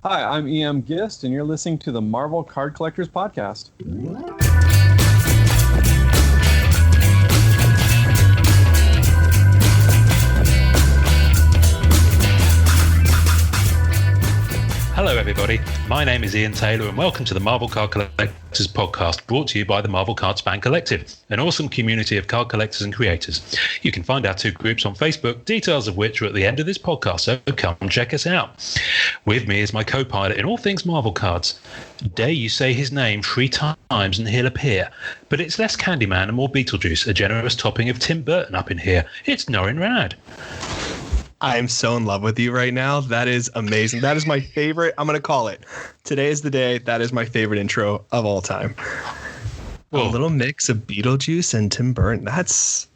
Hi, I'm EM Gist, and you're listening to the Marvel Card Collectors Podcast. Hello everybody, my name is Ian Taylor and welcome to the Marvel Card Collectors Podcast, brought to you by the Marvel Cards Fan Collective, an awesome community of card collectors and creators. You can find our two groups on Facebook, details of which are at the end of this podcast, so come check us out. With me is my co-pilot in all things Marvel cards. Dare you say his name 3 times and he'll appear, but it's less Candyman and more Beetlejuice, a generous topping of Tim Burton up in here. It's Norrin Rad. I am so in love with you right now. That is amazing. That is my favorite. I'm going to call it. Today is the day. That is my favorite intro of all time. Well, a little mix of Beetlejuice and Tim Burton.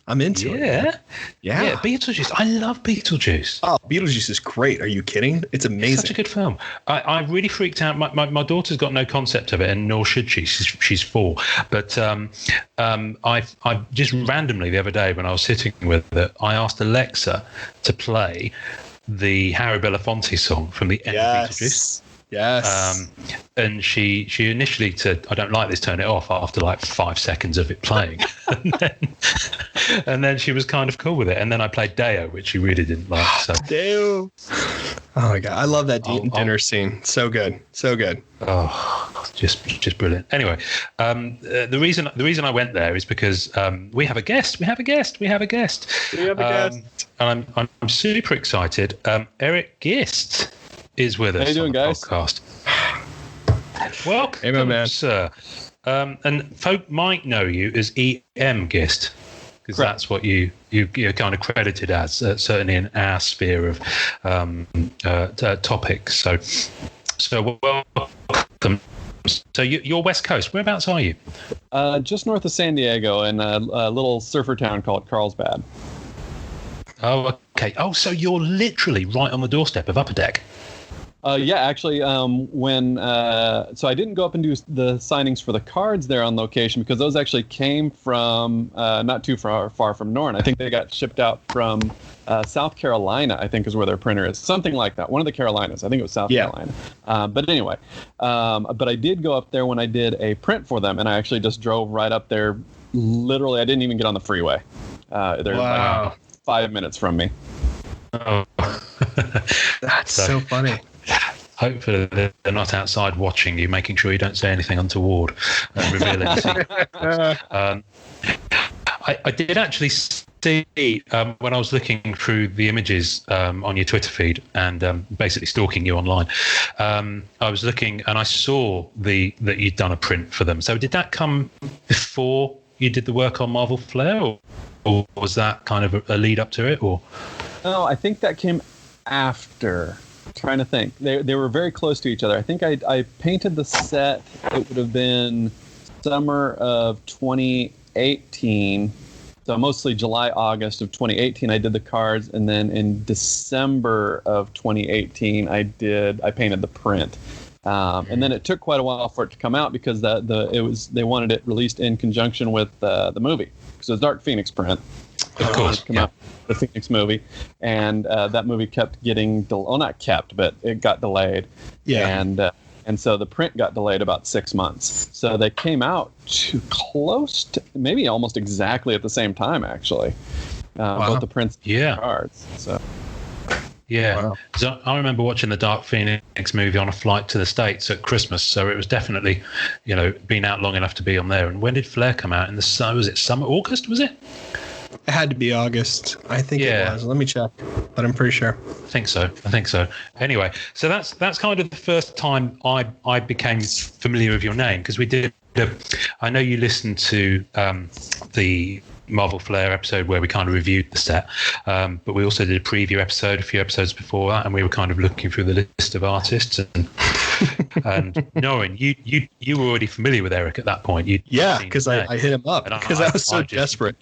I'm into it. Yeah, Beetlejuice. I love Beetlejuice. Oh, Beetlejuice is great. Are you kidding? It's amazing. It's such a good film. I really freaked out. My daughter's got no concept of it, and nor should she. She's 4. But I just randomly the other day when I was sitting with it, I asked Alexa to play the Harry Belafonte song from the end of Beetlejuice. Yes. And she initially said, "I don't like this, turn it off," after like 5 seconds of it playing. and then she was kind of cool with it. And then I played Deo, which she really didn't like. So. Deo. Oh my God. I love that dinner scene. So good. So good. Oh, just brilliant. Anyway, the reason I went there is because we have a guest. And I'm super excited. Erik Gist is with us. How you doing, on the guys? Podcast. Welcome, hey, my man. Sir. And folk might know you as EM Gist, because that's what you're kind of credited as, certainly in our sphere of topics. So welcome. So you're West Coast. Whereabouts are you? Just north of San Diego in a little surfer town called Carlsbad. Oh, okay. Oh, so you're literally right on the doorstep of Upper Deck. Yeah, actually, so I didn't go up and do the signings for the cards there on location because those actually came from not too far from Norrin. I think they got shipped out from South Carolina, I think is where their printer is. Something like that. One of the Carolinas. I think it was South Carolina. But anyway, but I did go up there when I did a print for them, and I actually just drove right up there. Literally, I didn't even get on the freeway. They're like 5 minutes from me. Oh. That's so funny. Hopefully they're not outside watching you, making sure you don't say anything untoward and reveal any secrets. I did actually see, when I was looking through the images on your Twitter feed and basically stalking you online, I was looking and I saw that you'd done a print for them. So did that come before you did the work on Marvel Flair, or was that kind of a lead up to it? Or No, I think that came after. I'm trying to think. They were very close to each other. I think I painted the set. It would have been summer of 2018. So mostly July, August of 2018, I did the cards, and then in December of 2018, I painted the print. And then it took quite a while for it to come out because they wanted it released in conjunction with the movie. So it's Dark Phoenix print. Of course, out, the Phoenix movie, and that movie kept getting not kept, but it got delayed. And so the print got delayed about 6 months. So they came out too close to maybe almost exactly at the same time, actually. Both the prints and the cards. So. Yeah, wow. So I remember watching the Dark Phoenix movie on a flight to the States at Christmas, so it was definitely, been out long enough to be on there. And when did Flair come out? In the summer? Was it summer? August? Was it? It had to be August. I think it was. Let me check, but I'm pretty sure. I think so. Anyway, so that's kind of the first time I became familiar with your name, because we did. I know you listened to the Marvel Flair episode where we kind of reviewed the set, but we also did a preview episode a few episodes before that, and we were kind of looking through the list of artists, and And knowing you were already familiar with Erik at that point. Yeah, because I hit him up because I was so desperate.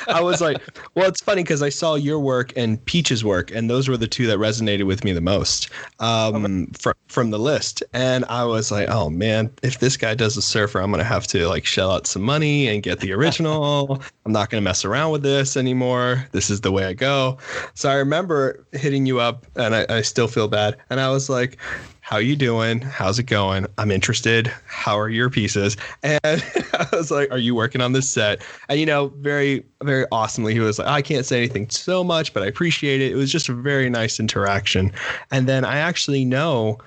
I was like, well, it's funny because I saw your work and Peach's work, and those were the two that resonated with me the most from the list. And I was like, oh man, if this guy does a surfer, I'm gonna have to like shell out some money and get the original. I'm not gonna mess around with this anymore. This is the way I go. So I remember hitting you up, and I still feel bad. And I was like, how you doing? How's it going? I'm interested. How are your pieces? And I was like, are you working on this set? And, very, very awesomely, he was like, I can't say anything so much, but I appreciate it. It was just a very nice interaction. And then I actually know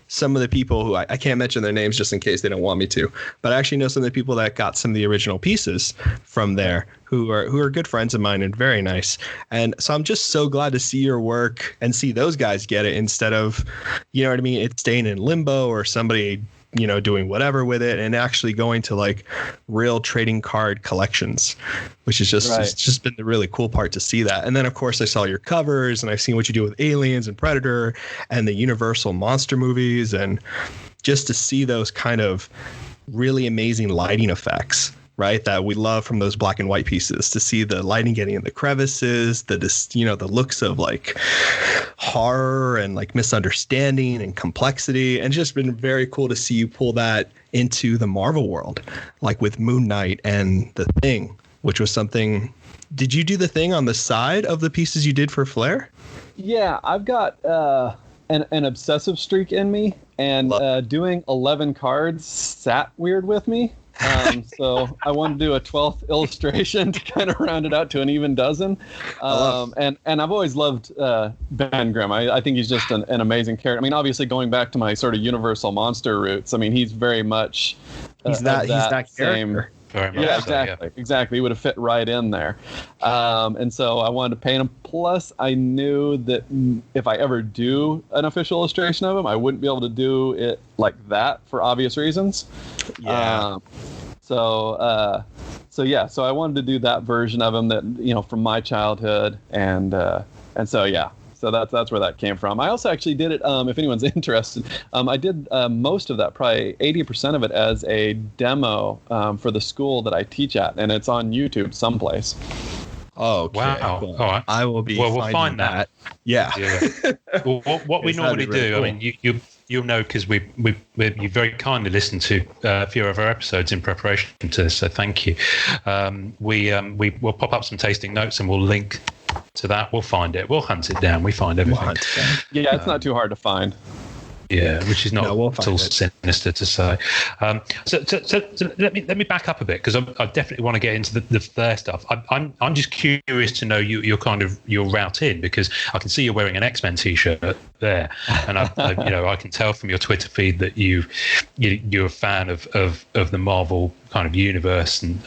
some of the people who I can't mention their names just in case they don't want me to, but I actually know some of the people that got some of the original pieces from there who are good friends of mine and very nice. And so I'm just so glad to see your work and see those guys get it instead of, you know what I mean, it staying in limbo or somebody, doing whatever with it and actually going to like real trading card collections, which is just, It's just been the really cool part to see that. And then of course I saw your covers and I've seen what you do with Aliens and Predator and the Universal monster movies, and just to see those kind of really amazing lighting effects, right, that we love from those black and white pieces, to see the lighting getting in the crevices, the looks of like horror and like misunderstanding and complexity, and just been very cool to see you pull that into the Marvel world, like with Moon Knight and The Thing, which was something. Did you do The Thing on the side of the pieces you did for Flair? Yeah, I've got an obsessive streak in me, and doing 11 cards sat weird with me. So I wanted to do a 12th illustration to kind of round it out to an even dozen. And I've always loved Ben Grimm. I think he's just an amazing character. I mean, obviously going back to my sort of Universal monster roots, I mean, he's very much he's that character. Exactly. He would have fit right in there. And so I wanted to paint him. Plus, I knew that if I ever do an official illustration of him, I wouldn't be able to do it like that for obvious reasons. Yeah. So I wanted to do that version of him that, from my childhood. And so, yeah. So that's where that came from. I also actually did it, if anyone's interested, I did most of that, probably 80% of it, as a demo for the school that I teach at, and it's on YouTube someplace. Oh, okay. Wow. Cool. All right. I will be. Well, we'll find that. Yeah. Well, what we normally do, cool. I mean, you'll know because you very kindly listened to a few of our episodes in preparation to this, so thank you. We'll pop up some tasting notes and we'll link to that. We'll find it. We'll hunt it down. We find everything. Yeah, it's not too hard to find. Yeah, which is not at all sinister to say. So let me back up a bit, because I definitely want to get into the Flair stuff. I'm just curious to know your route in, because I can see you're wearing an X-Men t-shirt there, and I can tell from your Twitter feed that you're a fan of the Marvel kind of universe and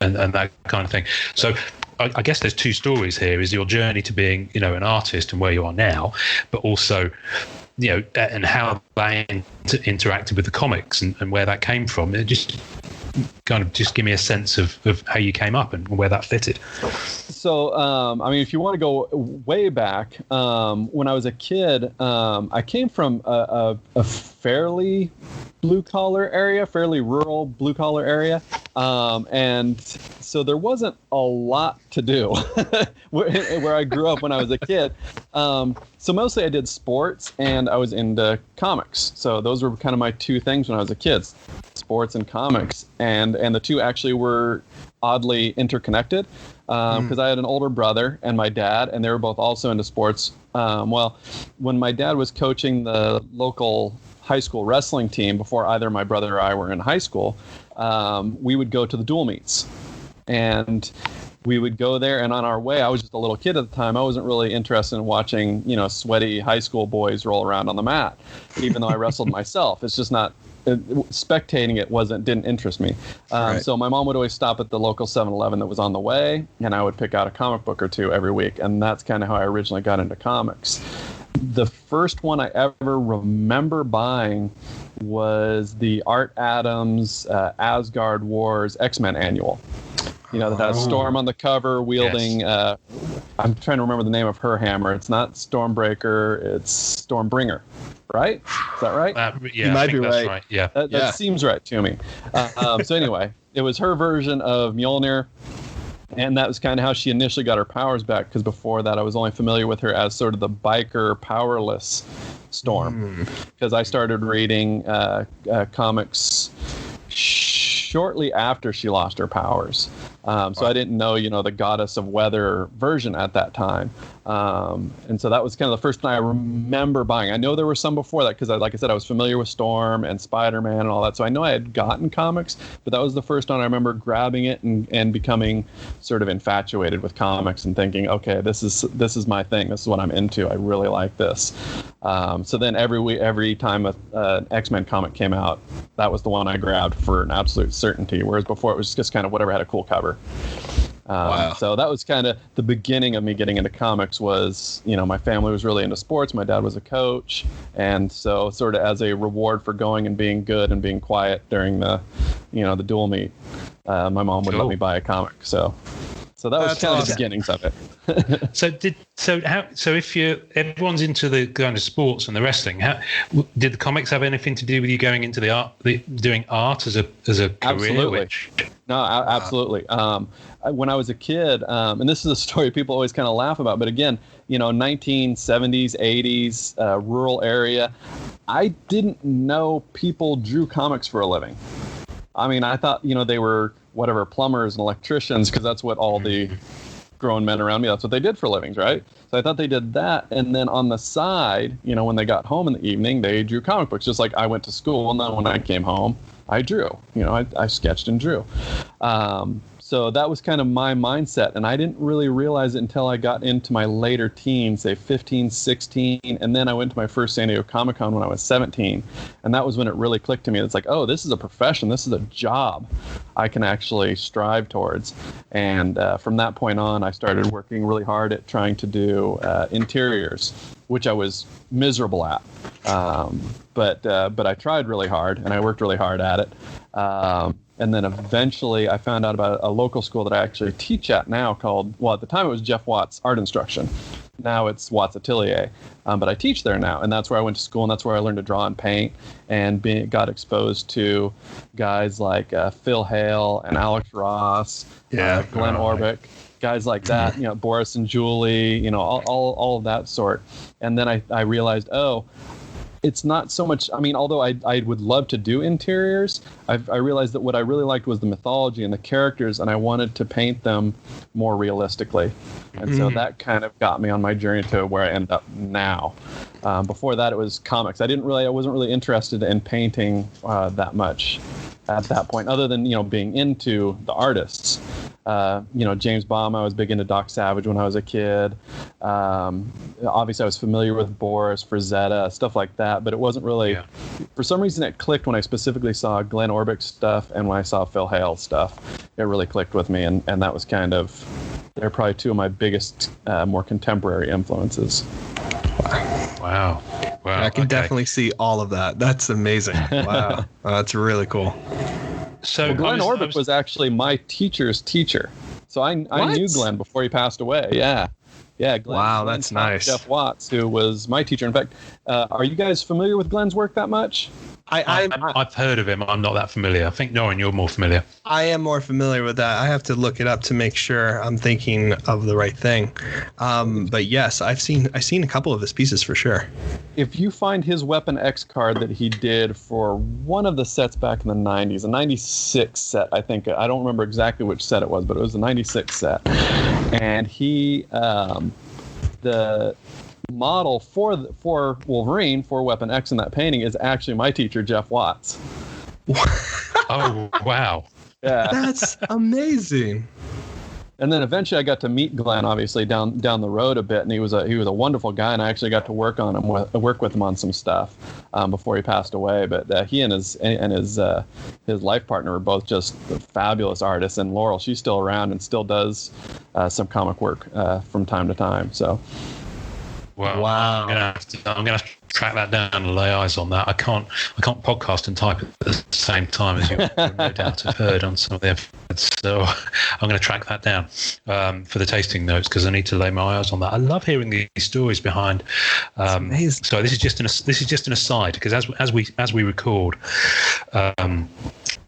that kind of thing. So I guess there's two stories here: is your journey to being an artist and where you are now, but also and how that interacted with the comics and where that came from. It just give me a sense of how you came up and where that fitted. So, I mean, if you want to go way back, when I was a kid, I came from a fairly blue-collar area, fairly rural blue-collar area. And so there wasn't a lot to do where I grew up when I was a kid. So mostly I did sports and I was into comics. So those were kind of my two things when I was a kid, sports and comics. And the two actually were oddly interconnected because I had an older brother and my dad, and they were both also into sports. Well, when my dad was coaching the local high school wrestling team before either my brother or I were in high school, we would go to the dual meets. And we would go there, and on our way, I was just a little kid at the time. I wasn't really interested in watching, sweaty high school boys roll around on the mat, even though I wrestled myself. It's just not, spectating it didn't interest me. Right. So my mom would always stop at the local 7-Eleven that was on the way, and I would pick out a comic book or two every week. And that's kind of how I originally got into comics. The first one I ever remember buying was the Art Adams Asgard Wars X-Men annual. That has Storm on the cover wielding, yes. I'm trying to remember the name of her hammer. It's not Stormbreaker, it's Stormbringer, right? Is that right? Yeah, You might I think be that's right. Yeah. That seems right to me. So anyway, it was her version of Mjolnir. And that was kind of how she initially got her powers back, because before that I was only familiar with her as sort of the biker powerless Storm, because I started reading comics shortly after she lost her powers. So I didn't know, the goddess of weather version at that time. And so that was kind of the first thing I remember buying. I know there were some before that because, like I said, I was familiar with Storm and Spider-Man and all that. So I know I had gotten comics, but that was the first one I remember grabbing it and becoming sort of infatuated with comics and thinking, okay, this is my thing. This is what I'm into. I really like this. So then every time an X-Men comic came out, that was the one I grabbed for an absolute certainty. Whereas before it was just kind of whatever had a cool cover. Wow. So that was kind of the beginning of me getting into comics. Was, my family was really into sports. My dad was a coach, and so sort of as a reward for going and being good and being quiet during the dual meet, my mom would let me buy a comic. So that was kind of the beginnings of it. So if everyone's into the kind of sports and the wrestling, did the comics have anything to do with you going into doing art as a career? Absolutely. Absolutely. When I was a kid, and this is a story people always kind of laugh about, but again, 1970s, 80s, rural area, I didn't know people drew comics for a living. I mean, I thought, they were whatever, plumbers and electricians, because that's what all the grown men around me, that's what they did for livings, right? So I thought they did that. And then on the side, when they got home in the evening, they drew comic books, just like I went to school. And then when I came home, I drew. I sketched and drew. So that was kind of my mindset. And I didn't really realize it until I got into my later teens, say 15, 16. And then I went to my first San Diego Comic-Con when I was 17. And that was when it really clicked to me. It's like, oh, this is a profession. This is a job I can actually strive towards. And from that point on, I started working really hard at trying to do interiors, which I was miserable at. But I tried really hard, and I worked really hard at it. And then eventually I found out about a local school that I actually teach at now called, at the time it was Jeff Watts Art Instruction. Now it's Watts Atelier. But I teach there now, and that's where I went to school, and that's where I learned to draw and paint, and got exposed to guys like Phil Hale and Alex Ross, Glenn Orbick. Guys like that, Boris and Julie, all of that sort. And then I realized, it's not so much, although I would love to do interiors, I realized that what I really liked was the mythology and the characters, and I wanted to paint them more realistically. And so that kind of got me on my journey to where I end up now. Before that, it was comics. I wasn't really interested in painting that much at that point, other than, being into the artists. James Baum, I was big into Doc Savage when I was a kid. Obviously, I was familiar with Boris, Frazetta, stuff like that, but it wasn't really, for some reason it clicked when I specifically saw Glenn Orbick's stuff and when I saw Phil Hale's stuff. It really clicked with me, and that was kind of, they're probably two of my biggest, more contemporary influences. Wow. I can definitely see all of that. That's amazing. Wow. That's really cool. So Glenn Orbick was actually my teacher's teacher. So I knew Glenn before he passed away. Yeah. Glenn, wow, that's nice. Jeff Watts, who was my teacher. In fact, are you guys familiar with Glenn's work that much? I've heard of him. I'm not that familiar. I think, Norrin, you're more familiar. I am more familiar with that. I have to look it up to make sure I'm thinking of the right thing. But yes, I've seen a couple of his pieces for sure. If you find his Weapon X card that he did for one of the sets back in the 90s, a 96 set, I think. I don't remember exactly which set it was, but it was a 96 set. And he, the model for Wolverine, for Weapon X in that painting, is actually my teacher, Jeff Watts. Oh, wow. Yeah. That's amazing. And then eventually I got to meet Glenn, obviously down the road a bit, and he was a wonderful guy, and I actually got to work with him on some stuff before he passed away. But he and his life partner were both just fabulous artists, and Laurel, she's still around and still does some comic work from time to time. So. Wow. I'm gonna have track that down and lay eyes on that. I can't podcast and type at the same time, as you no doubt have heard on some of the episodes. So I'm going to track that down for the tasting notes, because I need to lay my eyes on that. I love hearing these stories behind. So this is just an aside, because as we record.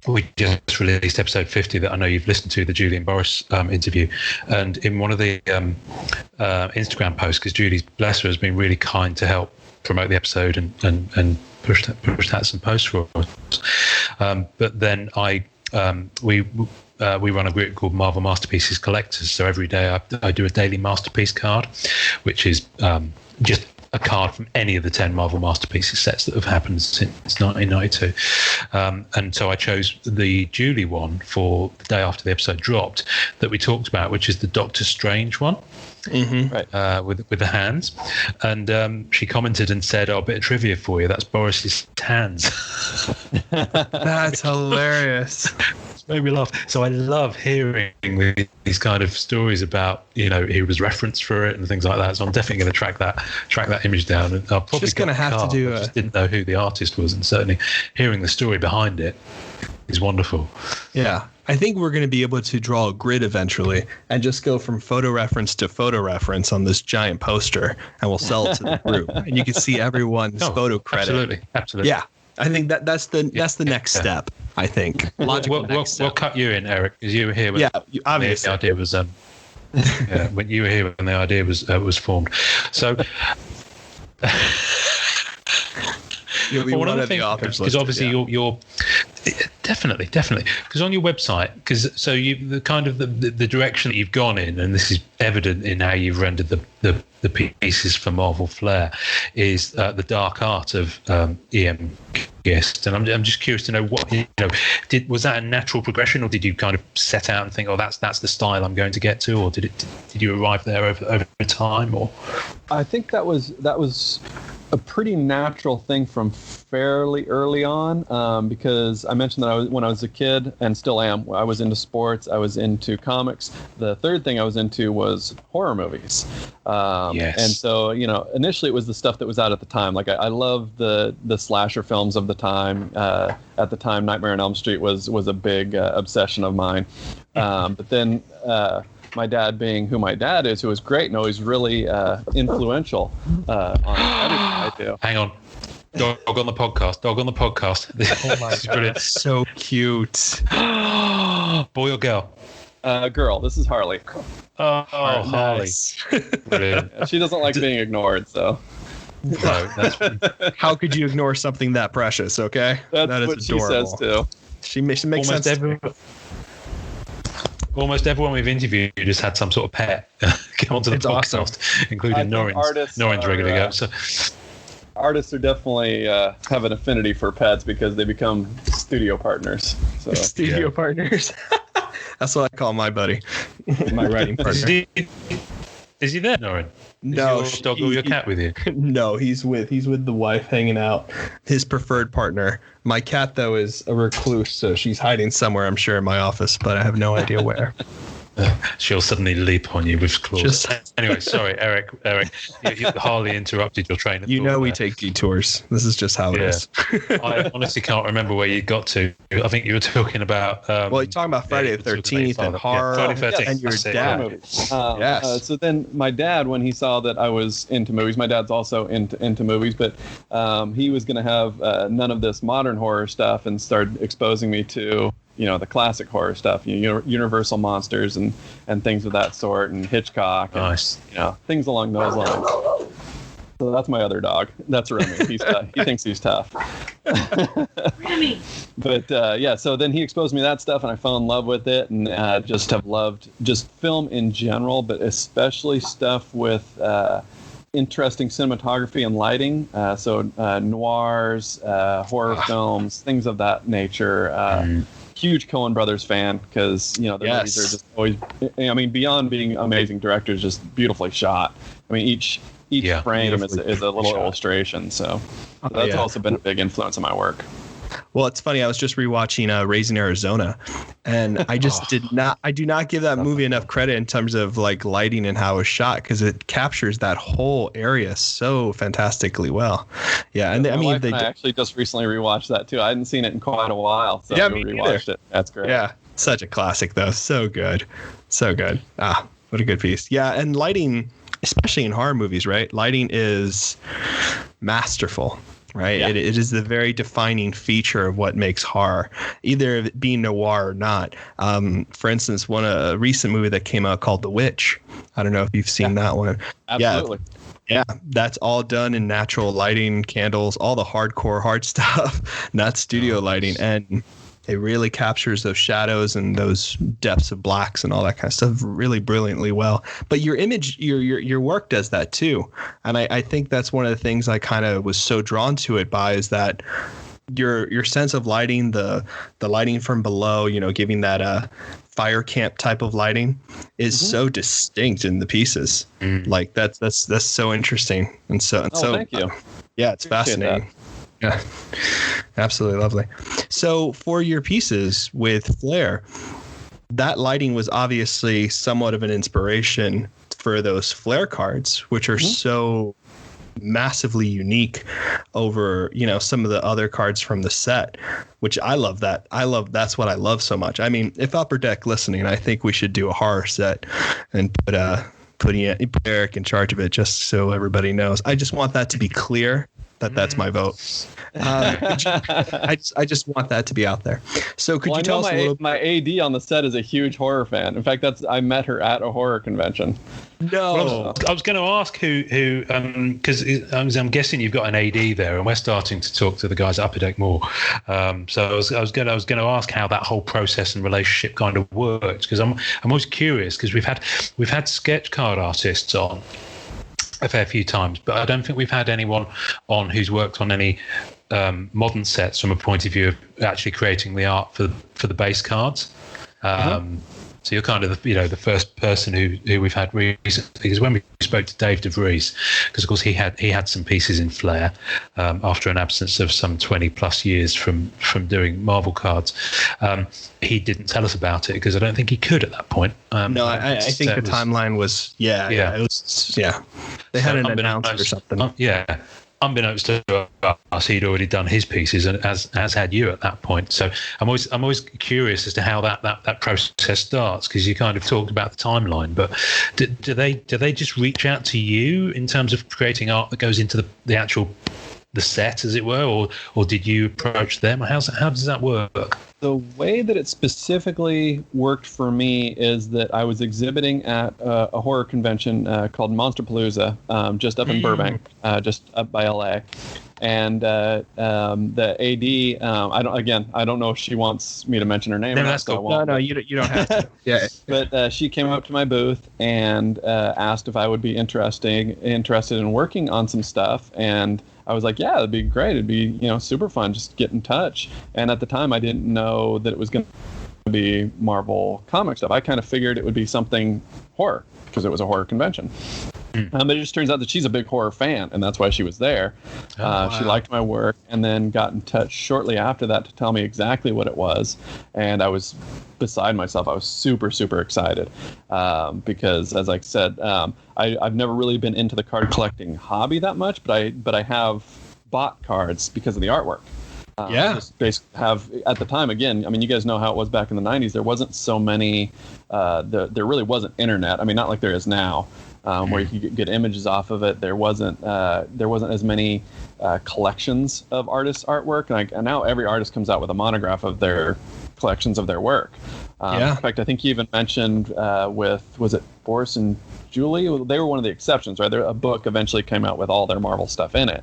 We just released episode 50 that I know you've listened to, the Julie and Boris interview. And in one of the Instagram posts, because Julie, bless her, has been really kind to help promote the episode and push that some posts for us. But then we run a group called Marvel Masterpieces Collectors. So every day I do a daily masterpiece card, which is just a card from any of the 10 Marvel Masterpieces sets that have happened since 1992. And so I chose the Julie one for the day after the episode dropped that we talked about, which is the Doctor Strange one. Mm-hmm. Right. With the hands. And she commented and said, "Oh, a bit of trivia for you. That's Boris's hands." That's hilarious. Made me laugh. So I love hearing these kind of stories about, he was referenced for it and things like that. So I'm definitely going to track that image down. And I'll probably just going to have to do. I just didn't know who the artist was, and certainly hearing the story behind it is wonderful. Yeah, I think we're going to be able to draw a grid eventually and just go from photo reference to photo reference on this giant poster, and we'll sell it to the group, and you can see everyone's photo credit. Absolutely. Yeah, I think that's the next step. I think logical next step. We'll cut you in, Eric, because you were here. Obviously. The idea was when you were here when the idea was formed. So. You'll be one of the authors, because obviously you're definitely because on your website, so you the direction that you've gone in, and this is evident in how you've rendered the pieces for Marvel Flair, is the dark art of E.M. Gist, and I'm just curious to know what was that a natural progression, or did you kind of set out and think, oh, that's the style I'm going to get to, or did you arrive there over time, or? I think that was a pretty natural thing from fairly early on, because I mentioned that when I was a kid, and still am, I was into sports, I was into comics. The third thing I was into was horror movies. Yes. And so, initially it was the stuff that was out at the time. Like I loved the slasher films of the time. At the time, Nightmare on Elm Street was a big obsession of mine. But then my dad, being who my dad is, who was great and always really influential on everything I do. Hang on. Dog on the podcast. Oh my God, brilliant. So cute. Boy or girl? Girl. This is Harley. Oh, Harley. Nice. Brilliant. She doesn't like being ignored, so. No, How could you ignore something that precious? Okay, that is what adorable. She says too. She makes sense. Almost everyone we've interviewed just had some sort of pet come onto the podcast, awesome. Including Norrin's regular go. So artists are definitely have an affinity for pets because they become studio partners. So. Studio partners. That's what I call my buddy, my writing partner. Is he there, Norrin? No, is your dog or your cat with you? No, he's with the wife, hanging out. His preferred partner. My cat, though, is a recluse, so she's hiding somewhere, I'm sure, in my office, but I have no idea where. She'll suddenly leap on you with claws. Anyway, sorry, Eric, you Harley interrupted your train of thought. We take detours. This is just how it is. I honestly can't remember where you got to. I think you were talking about... you're talking about Friday the 13th and horror, Friday 13th. And your dad. Yes. So then my dad, when he saw that I was into movies, my dad's also into movies, but he was going to have none of this modern horror stuff and started exposing me to... the classic horror stuff, Universal monsters and things of that sort, and Hitchcock, and, nice. Things along those lines. So that's my other dog. That's Remy. He thinks he's tough. Remy. But so then he exposed me to that stuff, and I fell in love with it, and just have loved just film in general, but especially stuff with interesting cinematography and lighting. So noirs, horror films, things of that nature. Huge Coen Brothers fan because their movies are just always. Beyond being amazing directors, just beautifully shot. Each frame is a little illustration. So that's also been a big influence on my work. Well, it's funny. I was just rewatching Raising Arizona, and I just I do not give that movie enough credit in terms of like lighting and how it was shot, because it captures that whole area so fantastically well. Yeah, and My wife and I actually just recently rewatched that too. I hadn't seen it in quite a while, so yeah, we rewatched it. That's great. Yeah, such a classic though. So good, so good. Ah, what a good piece. Yeah, and lighting, especially in horror movies, right? Lighting is masterful. Right. Yeah. It is the very defining feature of what makes horror, either it being noir or not. For instance, a recent movie that came out called The Witch. I don't know if you've seen that one. Absolutely. Yeah, that's all done in natural lighting, candles, all the hardcore hard stuff, not studio lighting. And it really captures those shadows and those depths of blacks and all that kind of stuff really brilliantly well. But your image, your work does that too. And I think that's one of the things I kind of was so drawn to it by, is that your sense of lighting, the lighting from below, giving that fire camp type of lighting is so distinct in the pieces. Like that's so interesting. And so thank you. Yeah, it's fascinating. Yeah, absolutely lovely. So for your pieces with Flare, that lighting was obviously somewhat of an inspiration for those Flare cards, which are so massively unique over, some of the other cards from the set, which I love that. That's what I love so much. I mean, if Upper Deck listening, I think we should do a horror set and put Erik in charge of it, just so everybody knows. I just want that to be clear. That's my vote. I just want that to be out there. So could you tell us a little? My AD on the set is a huge horror fan. In fact, I met her at a horror convention. No, well, I was going to ask who because I'm guessing you've got an AD there, and we're starting to talk to the guys at Upper Deck more. So I was going to ask how that whole process and relationship kind of works, because I'm always curious, because we've had sketch card artists on a fair few times, but I don't think we've had anyone on who's worked on any modern sets from a point of view of actually creating the art for the base cards. So you're kind of the first person who we've had recently, because when we spoke to Dave DeVries, because of course he had some pieces in Flare after an absence of some 20 plus years from doing Marvel cards. He didn't tell us about it because I don't think he could at that point. No, I think the timeline was it was they had an announcement or something. Unbeknownst to us, he'd already done his pieces, and as had you at that point. So I'm always curious as to how that process starts, because you kind of talked about the timeline. But do they just reach out to you in terms of creating art that goes into the actual the set, as it were, or did you approach them? How does that work? The way that it specifically worked for me is that I was exhibiting at a horror convention called Monsterpalooza, just up in Burbank, just up by LA. And the AD, I don't know if she wants me to mention her name. No, that's cool. No, you don't have to. Yeah. But she came up to my booth and asked if I would be interested in working on some stuff, and I was like, yeah, it'd be great. It'd be, super fun. Just get in touch. And at the time, I didn't know that it was going to be Marvel comic stuff. I kind of figured it would be something horror, because it was a horror convention. But it just turns out that she's a big horror fan, and that's why she was there. Wow. She liked my work, and then got in touch shortly after that to tell me exactly what it was. And I was beside myself. I was super, super excited because, as I said, I've never really been into the card collecting hobby that much, but I have bought cards because of the artwork. Just basically have, at the time, again, I mean, you guys know how it was back in the 90s. There wasn't so many, there really wasn't internet. I mean, not like there is now. Where you could get images off of it. There wasn't as many collections of artists' artwork. And now every artist comes out with a monograph of their collections of their work. In fact, I think you even mentioned was it Boris and Julie? They were one of the exceptions, right? A book eventually came out with all their Marvel stuff in it.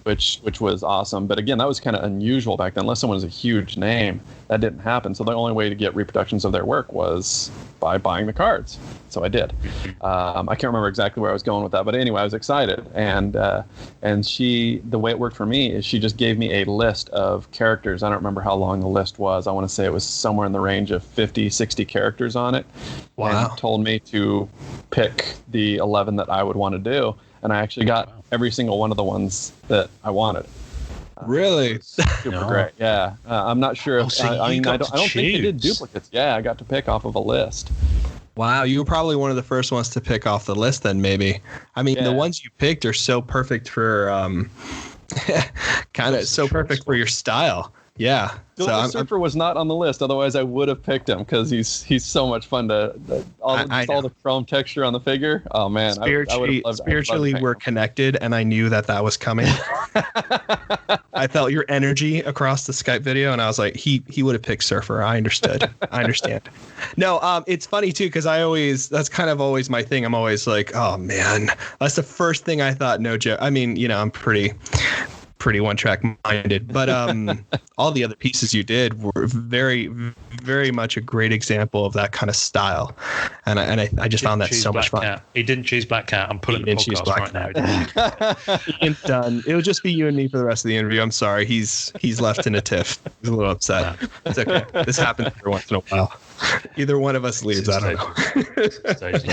Which was awesome. But again, that was kind of unusual back then. Unless someone was a huge name, that didn't happen. So the only way to get reproductions of their work was by buying the cards. So I did. I can't remember exactly where I was going with that, but anyway, I was excited. And the way it worked for me is she just gave me a list of characters. I don't remember how long the list was. I want to say it was somewhere in the range of 50, 60 characters on it. Wow. And told me to pick the 11 that I would want to do. And I actually got every single one of the ones that I wanted. Really? Super No. great. Yeah. I'm not sure if so I you mean I got don't to think they did choose. duplicates. Yeah, I got to pick off of a list. Wow, you were probably one of the first ones to pick off the list then, maybe. I mean, the Yeah. ones you picked are so perfect for kind of Lots of so perfect for your style. Yeah. Silver So Surfer was not on the list. Otherwise, I would have picked him because he's so much fun to all I all know. the chrome texture on the figure. Oh man, I would have spiritually, loved. spiritually we're connected, and I knew that was coming. I felt your energy across the Skype video, and I was like, he would have picked Surfer. I understood. I understand. No, it's funny too because that's kind of always my thing. I'm always like, oh man, that's the first thing I thought. No joke. I mean, I'm pretty one track minded, but all the other pieces you did were very, very much a great example of that kind of style, and I just found that so much fun. Cat. He didn't choose Black Cat. I'm pulling the podcast right now. Ian's done. It'll just be you and me for the rest of the interview. I'm sorry. He's left in a tiff. He's a little upset. It's okay. This happens every once in a while. Either one of us leaves. I don't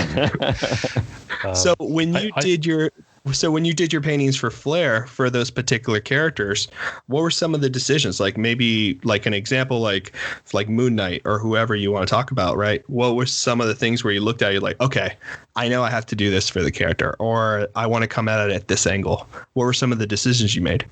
know. So when you did your paintings for Flair for those particular characters, what were some of the decisions? Like maybe like an example, like Moon Knight or whoever you want to talk about, right? What were some of the things where you looked at it like, okay, I know I have to do this for the character, or I want to come at it at this angle? What were some of the decisions you made?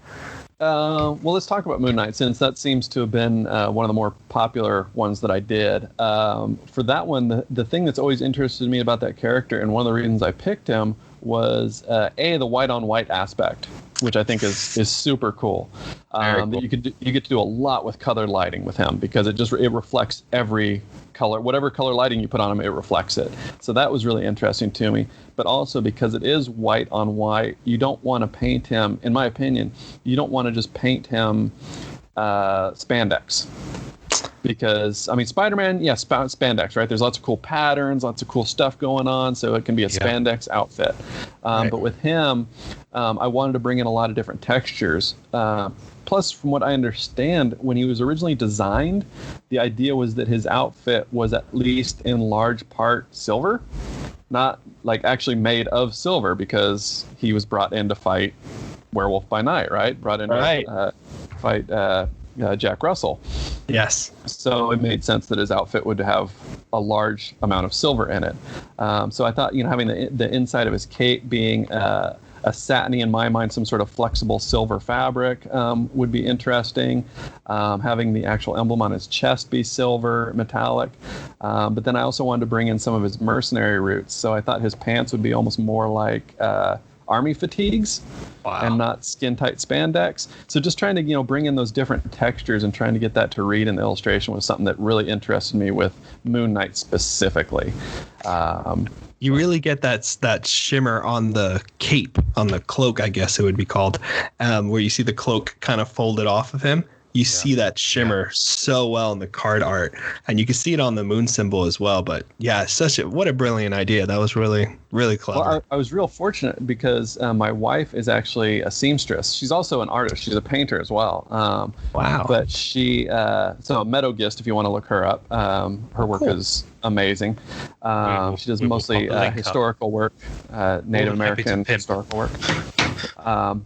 Well, let's talk about Moon Knight since that seems to have been one of the more popular ones that I did. For that one, the thing that's always interested me about that character, and one of the reasons I picked him, was the white on white aspect, which I think is super cool. Cool. You get to do a lot with color lighting with him because it reflects every color, whatever color lighting you put on him, it reflects it. So that was really interesting to me. But also because it is white on white, you don't want to paint him, in my opinion, you don't want to just paint him spandex. Because, I mean, Spider-Man, spandex, right? There's lots of cool patterns, lots of cool stuff going on, so it can be a spandex outfit. Right. But with him, I wanted to bring in a lot of different textures. Plus, from what I understand, when he was originally designed, the idea was that his outfit was at least in large part silver, not like actually made of silver, because he was brought in to fight Werewolf by Night, right? Brought in to fight Jack Russell. Yes. So it made sense that his outfit would have a large amount of silver in it. So I thought, having the inside of his cape being a satiny, in my mind, some sort of flexible silver fabric would be interesting. Having the actual emblem on his chest be silver, metallic. But then I also wanted to bring in some of his mercenary roots. So I thought his pants would be almost more like army fatigues. Wow. And not skin tight spandex. So just trying to bring in those different textures and trying to get that to read in the illustration was something that really interested me with Moon Knight specifically. You really get that shimmer on the cape, on the cloak, I guess it would be called, where you see the cloak kind of folded off of him. You see that shimmer so well in the card art, and you can see it on the moon symbol as well. But yeah, what a brilliant idea. That was really, really clever. Well, I was real fortunate because my wife is actually a seamstress. She's also an artist. She's a painter as well. Wow. But she, so Meadow Gist, if you want to look her up, her work is amazing. She does mostly historical work, Native American historical work.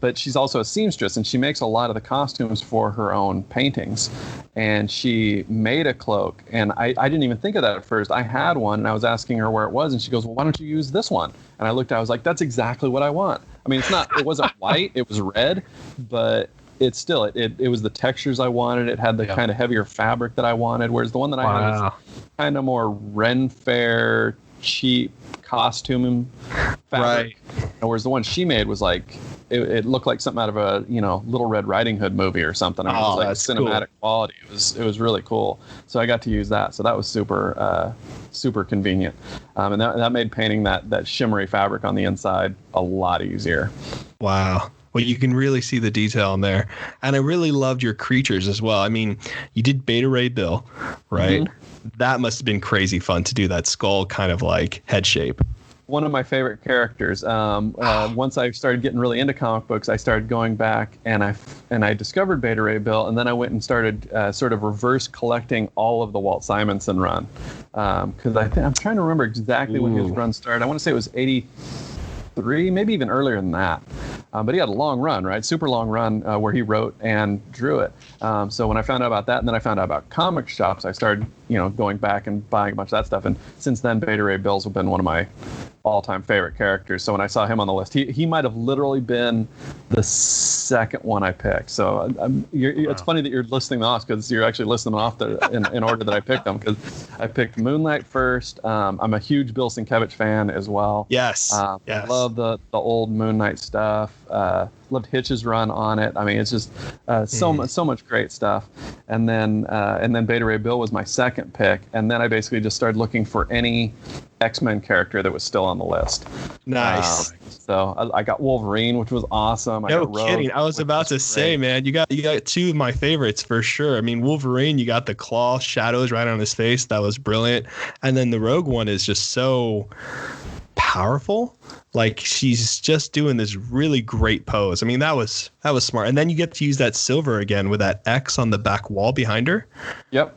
But she's also a seamstress, and she makes a lot of the costumes for her own paintings. And she made a cloak, and I didn't even think of that at first. I had one, and I was asking her where it was, and she goes, well, why don't you use this one? And I looked, I was like, that's exactly what I want. I mean, it wasn't white, it was red, but it's still, it was the textures I wanted. It had the kind of heavier fabric that I wanted, whereas the one that I had was kind of more Ren Fair, cheap costume fabric. Right. Whereas the one she made was like, it looked like something out of a Little Red Riding Hood movie or something. I mean, it was like cinematic quality. It was really cool. So I got to use that. So that was super convenient. And that made painting that shimmery fabric on the inside a lot easier. Wow. Well, you can really see the detail in there. And I really loved your creatures as well. I mean, you did Beta Ray Bill, right? Mm-hmm. That must have been crazy fun to do that skull kind of like head shape. One of my favorite characters. Once I started getting really into comic books, I started going back and I discovered Beta Ray Bill, and then I went and started sort of reverse collecting all of the Walt Simonson run. Because I'm trying to remember exactly when his run started. I want to say it was 83, maybe even earlier than that. But he had a long run, right? Super long run where he wrote and drew it. So when I found out about that, and then I found out about comic shops, I started, going back and buying a bunch of that stuff. And since then, Beta Ray Bill's been one of my all-time favorite characters. So when I saw him on the list, he might have literally been the second one I picked. So it's funny that you're listing them off, because you're actually listing them off in order that I picked them, because I picked Moonlight first. I'm a huge Bill Sienkiewicz fan as well. Yes. I love the old Moon Knight stuff. Loved Hitch's run on it. I mean, it's just so much great stuff. And then Beta Ray Bill was my second pick. And then I basically just started looking for any X-Men character that was still on the list. Nice. So I got Wolverine, which was awesome. No kidding. I was about to say, man, you got two of my favorites for sure. I mean, Wolverine, you got the claw shadows right on his face. That was brilliant. And then the Rogue one is just so powerful. Like, she's just doing this really great pose. I mean, that was smart. And then you get to use that silver again with that X on the back wall behind her. Yep.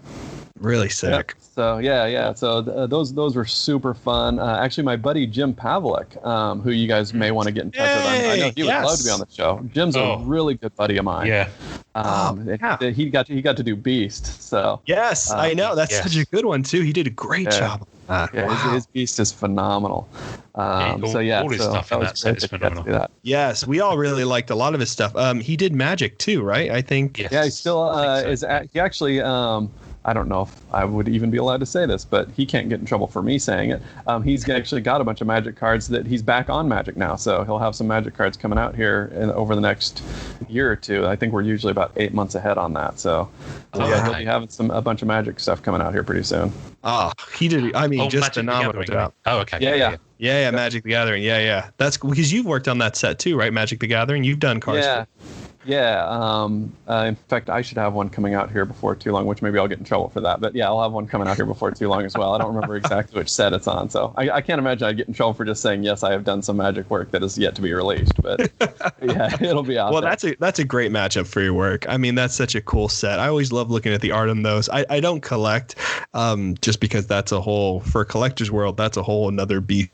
Really sick. Yep. So yeah. So those were super fun. Actually, my buddy Jim Pavlik, who you guys may want to get in touch with. I know he would love to be on the show. Jim's a really good buddy of mine. Yeah. He got to do Beast. So yes, I know that's such a good one too. He did a great job. His Beast is phenomenal. All his stuff in that set is phenomenal. Yes, we all really liked a lot of his stuff. He did Magic too, right? I think. Yes. Yeah, he still is. He actually. I don't know if I would even be allowed to say this, but he can't get in trouble for me saying it. He's actually got a bunch of Magic cards that he's back on Magic now. So he'll have some Magic cards coming out here over the next year or two. I think we're usually about 8 months ahead on that. So he'll be having a bunch of Magic stuff coming out here pretty soon. Oh, he did. I mean, just phenomenal job. Oh, okay. Yeah, Magic the Gathering. Yeah. That's because you've worked on that set too, right? Magic the Gathering. You've done cards. Yeah. In fact, I should have one coming out here before too long, which maybe I'll get in trouble for that. But yeah, I'll have one coming out here before too long as well. I don't remember exactly which set it's on. So I can't imagine I'd get in trouble for just saying, yes, I have done some Magic work that is yet to be released. But yeah, it'll be out there. Well, that's a great matchup for your work. I mean, that's such a cool set. I always love looking at the art on those. I don't collect just because that's for a collector's world, that's a whole another beast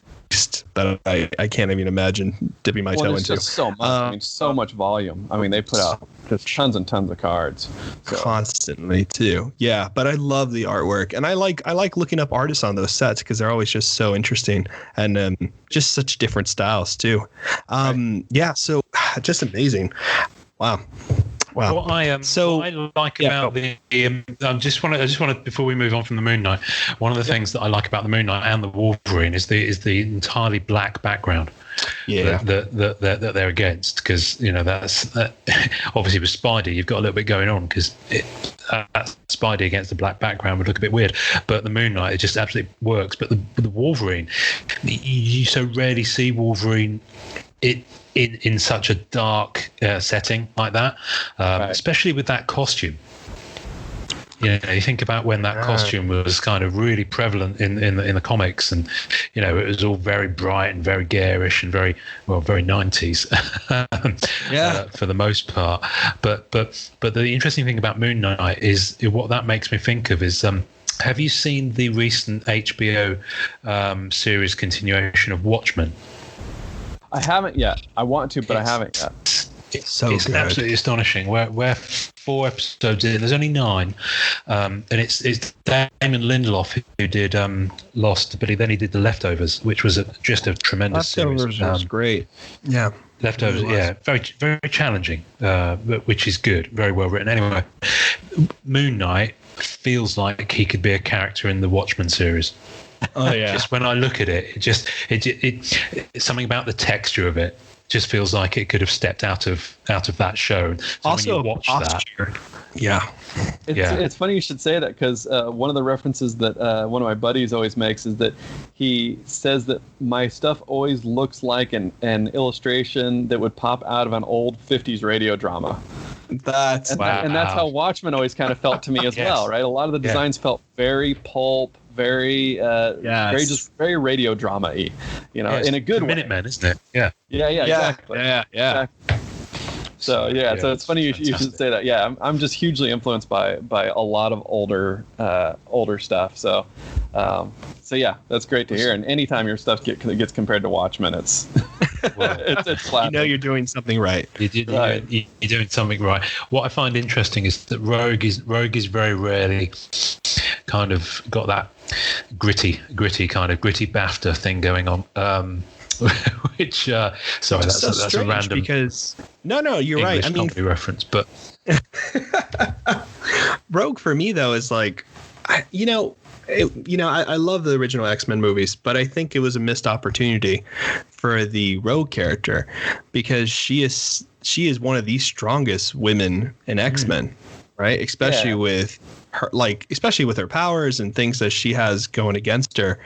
that I can't even imagine dipping my toe into. Just so much. So much volume. I mean, they put out just tons and tons of cards constantly too. Yeah, but I love the artwork, and I like looking up artists on those sets because they're always just so interesting and just such different styles too. Yeah, so just amazing. Wow. What I like about I just want to before we move on from the Moon Knight, one of the things that I like about the Moon Knight and the Wolverine is the entirely black background. That they're against, because that's obviously with Spidey you've got a little bit going on, because Spidey against the black background would look a bit weird, but the Moon Knight, it just absolutely works. But the Wolverine, you so rarely see Wolverine in such a dark setting like that, especially with that costume. You think about when that costume was kind of really prevalent in the comics, and it was all very bright and very garish and very 90s for the most part. But the interesting thing about Moon Knight is what that makes me think of is have you seen the recent HBO series continuation of Watchmen? I haven't yet. I want to, but I haven't yet. It's absolutely astonishing. We're 4 episodes in. There's only 9, and it's Damon Lindelof who did Lost, but then he did The Leftovers, which was just a tremendous series. Leftovers was great. Yeah, Leftovers. Yeah, very very challenging, but which is good. Very well written. Anyway, Moon Knight feels like he could be a character in the Watchmen series. Oh yeah. Just when I look at it, it's something about the texture of it just feels like it could have stepped out of that show. So also, when you watch that, it's funny you should say that, because one of the references that one of my buddies always makes is that he says that my stuff always looks like an illustration that would pop out of an old 50s radio drama. That's how Watchmen always kind of felt to me as well, right? A lot of the designs felt very pulp, very very radio drama-y, in a good way. Minutemen, isn't it? Yeah, exactly. Yeah. So so it's funny you should say that. Yeah, I'm just hugely influenced by a lot of older stuff. So yeah, that's great to hear. And anytime your stuff gets compared to Watchmen, it's It's classic. You're doing something right. You're doing something right. What I find interesting is that Rogue is very rarely kind of got that gritty BAFTA thing going on. Which sorry, that's a random because no, you're English right. I mean, comedy reference, but Rogue for me though is like, I love the original X-Men movies, but I think it was a missed opportunity for the Rogue character because she is one of the strongest women in X-Men, right? Especially with her, especially with her powers and things that she has going against her.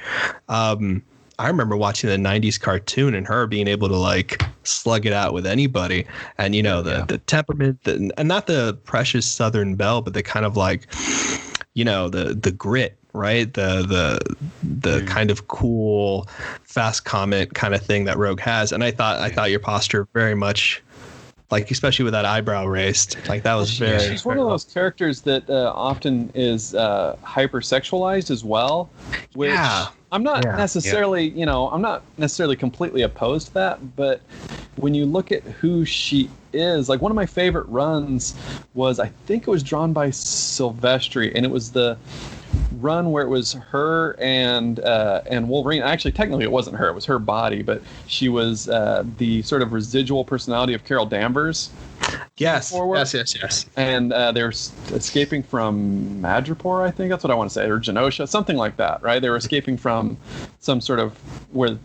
I remember watching the 90s cartoon and her being able to slug it out with anybody. And, the temperament and not the precious Southern belle, but the kind of the grit, right? The kind of cool, fast comment kind of thing that Rogue has. And I thought your posture very much especially with that eyebrow raised, that was very. She's one of those characters that often is hypersexualized as well, which I'm not necessarily, I'm not necessarily completely opposed to that. But when you look at who she is, one of my favorite runs was, I think it was drawn by Silvestri, and it was the run where it was her and Wolverine. Actually, technically, it wasn't her; it was her body, but she was the sort of residual personality of Carol Danvers. Yes. And they're escaping from Madripoor, I think that's what I want to say, or Genosha, something like that, right? They were escaping from some sort of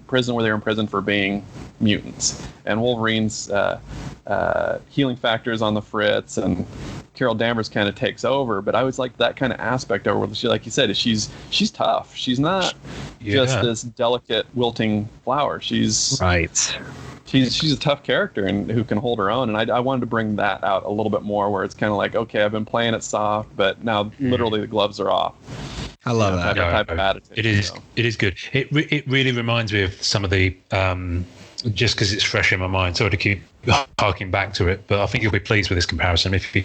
prison where they were imprisoned for being mutants. And Wolverine's healing factor is on the fritz, and Carol Danvers kind of takes over. But I was like that kind of aspect over. She, like you said, she's tough. She's not just this delicate wilting flower. She's right. She's a tough character and who can hold her own, and I wanted to bring that out a little bit more, where it's kind of okay, I've been playing it soft, but now literally the gloves are off. I love that type of attitude. It is good. It really reminds me of some of the just because it's fresh in my mind. Sorry to keep harking back to it, but I think you'll be pleased with this comparison. If you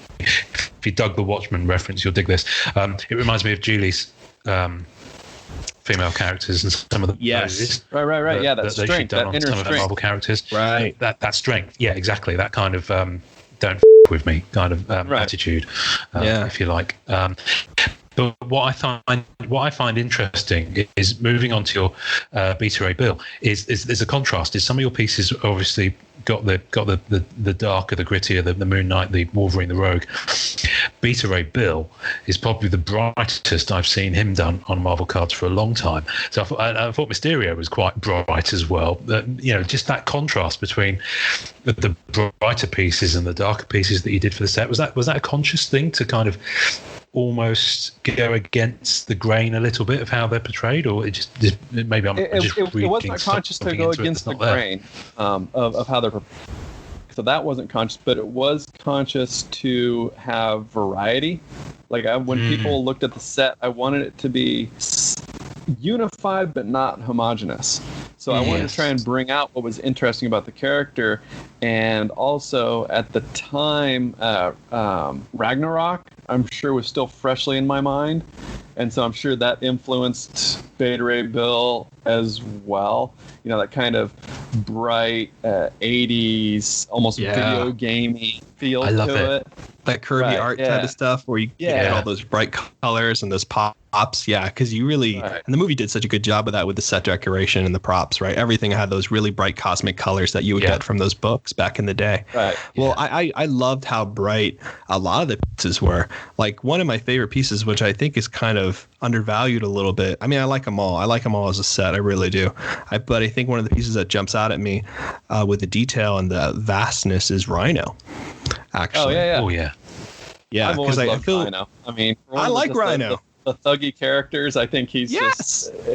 dug the Watchmen reference, you'll dig this. It reminds me of Julie's female characters and some of the poses. Right. Yeah, that strength, that inner some strength. Of the Marvel characters. Right. That strength. Yeah, exactly. That kind of don't with me kind of attitude, if you like. But what I find interesting is moving on to your Beta Ray Bill is there's a contrast. Is some of your pieces obviously got the darker, the grittier, the Moon Knight, the Wolverine, the Rogue. Beta Ray Bill is probably the brightest I've seen him done on Marvel cards for a long time. So I thought Mysterio was quite bright as well. Just that contrast between the brighter pieces and the darker pieces that you did for the set. Was that a conscious thing to kind of almost go against the grain a little bit of how they're portrayed, or it wasn't conscious to go against the grain of how they're. So that wasn't conscious, but it was conscious to have variety. When people looked at the set, I wanted it to be unified but not homogenous. So I wanted to try and bring out what was interesting about the character, and also at the time, Ragnarok, I'm sure, was still freshly in my mind, and so I'm sure that influenced Beta Ray Bill as well. That kind of bright 80s, almost video gamey feel to it. That curvy art type of stuff where you get all those bright colors and those pops. Yeah, because you really, and the movie did such a good job of that with the set decoration and the props, right? Everything had those really bright cosmic colors that you would get from those books back in the day. Right. Well, I loved how bright a lot of the pieces were. One of my favorite pieces, which I think is kind of undervalued a little bit. I mean, I like them all. I like them all as a set. I really do. But I think one of the pieces that jumps out at me with the detail and the vastness is Rhino, actually. Oh, yeah. Yeah, because I feel Rhino. I mean, I like Rhino. The thuggy characters, I think he's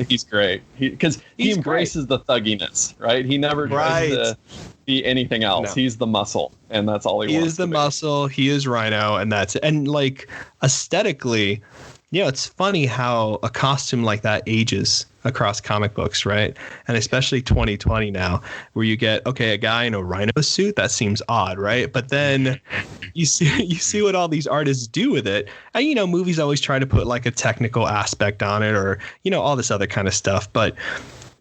he's great. Because he embraces the thugginess, right? He never tries to be anything else. No. He's the muscle, and that's all he wants. He is the muscle. He is Rhino, and that's it. And aesthetically, it's funny how a costume like that ages across comic books, right? And especially 2020 now, where you get a guy in a Rhino suit, that seems odd, right? But then you see what all these artists do with it, and movies always try to put a technical aspect on it, or all this other kind of stuff. But